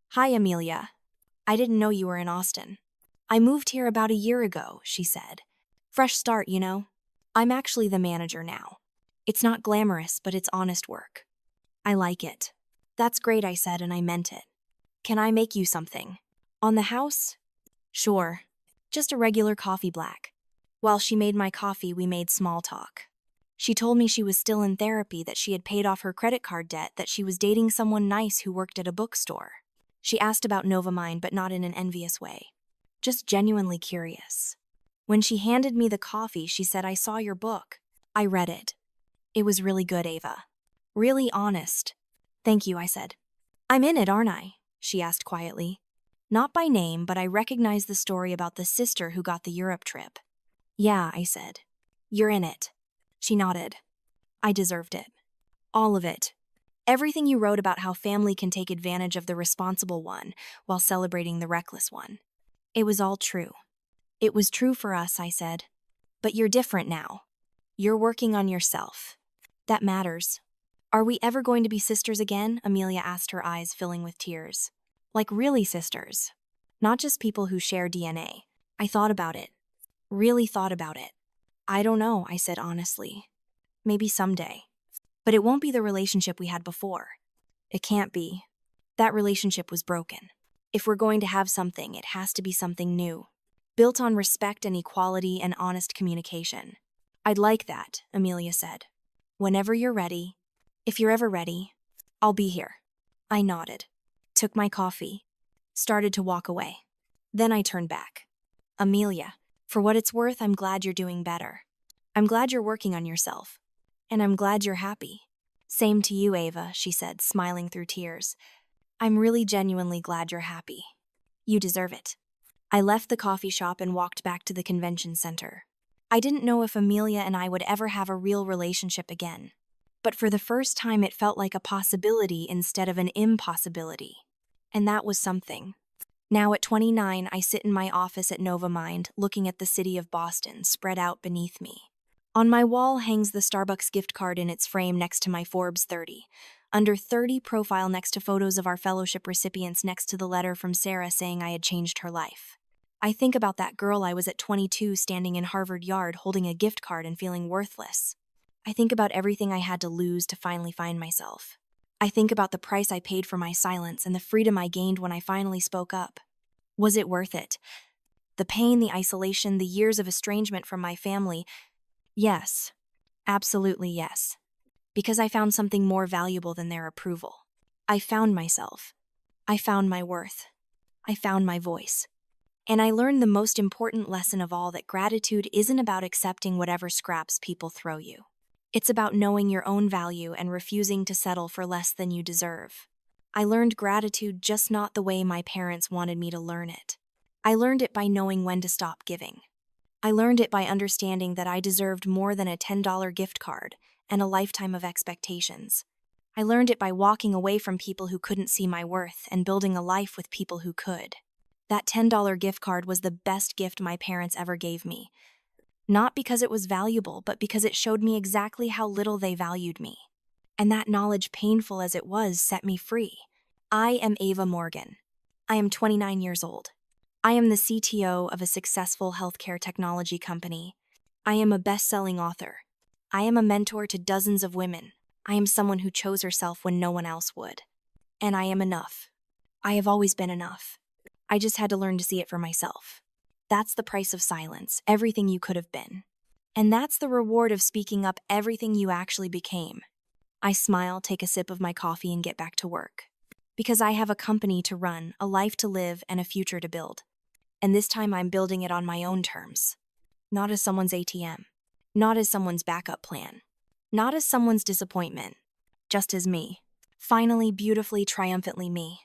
"Hi, Amelia. I didn't know you were in Austin." "I moved here about a year ago," she said. "Fresh start, you know. I'm actually the manager now. It's not glamorous, but it's honest work. I like it." "That's great," I said, and I meant it. "Can I make you something? On the house?" "Sure. Just a regular coffee black." While she made my coffee, we made small talk. She told me she was still in therapy, that she had paid off her credit card debt, that she was dating someone nice who worked at a bookstore. She asked about Novamind, but not in an envious way. Just genuinely curious. When she handed me the coffee, she said, "I saw your book. I read it. It was really good, Ava. Really honest." "Thank you," I said. "I'm in it, aren't I?" she asked quietly. Not by name, but I recognized the story about the sister who got the Europe trip. "Yeah," I said. "You're in it." She nodded. "I deserved it. All of it. Everything you wrote about how family can take advantage of the responsible one while celebrating the reckless one. It was all true." "It was true for us," I said. "But you're different now. You're working on yourself. That matters." "Are we ever going to be sisters again?" Amelia asked, her eyes filling with tears. "Like really sisters. Not just people who share DNA." I thought about it. Really thought about it. "I don't know," I said honestly. "Maybe someday. But it won't be the relationship we had before. It can't be. That relationship was broken. If we're going to have something, it has to be something new. Built on respect and equality and honest communication." "I'd like that," Amelia said. "Whenever you're ready. If you're ever ready, I'll be here." I nodded. Took my coffee. Started to walk away. Then I turned back. "Amelia, for what it's worth, I'm glad you're doing better. I'm glad you're working on yourself. And I'm glad you're happy." "Same to you, Ava," she said, smiling through tears. "I'm really genuinely glad you're happy. You deserve it." I left the coffee shop and walked back to the convention center. I didn't know if Amelia and I would ever have a real relationship again. But for the first time, it felt like a possibility instead of an impossibility. And that was something. Now at 29, I sit in my office at Novamind, looking at the city of Boston spread out beneath me. On my wall hangs the Starbucks gift card in its frame next to my Forbes 30. Under 30 profile, next to photos of our fellowship recipients, next to the letter from Sarah saying I had changed her life. I think about that girl I was at 22, standing in Harvard Yard holding a gift card and feeling worthless. I think about everything I had to lose to finally find myself. I think about the price I paid for my silence and the freedom I gained when I finally spoke up. Was it worth it? The pain, the isolation, the years of estrangement from my family? Yes, absolutely yes. Because I found something more valuable than their approval. I found myself. I found my worth. I found my voice. And I learned the most important lesson of all, that gratitude isn't about accepting whatever scraps people throw you. It's about knowing your own value and refusing to settle for less than you deserve. I learned gratitude just not the way my parents wanted me to learn it. I learned it by knowing when to stop giving. I learned it by understanding that I deserved more than a $10 gift card and a lifetime of expectations. I learned it by walking away from people who couldn't see my worth and building a life with people who could. That $10 gift card was the best gift my parents ever gave me. Not because it was valuable, but because it showed me exactly how little they valued me. And that knowledge, painful as it was, set me free. I am Ava Morgan. I am 29 years old. I am the CTO of a successful healthcare technology company. I am a best-selling author. I am a mentor to dozens of women. I am someone who chose herself when no one else would. And I am enough. I have always been enough. I just had to learn to see it for myself. That's the price of silence, everything you could have been. And that's the reward of speaking up, everything you actually became. I smile, take a sip of my coffee, and get back to work. Because I have a company to run, a life to live, and a future to build. And this time I'm building it on my own terms. Not as someone's ATM. Not as someone's backup plan. Not as someone's disappointment. Just as me. Finally, beautifully, triumphantly me.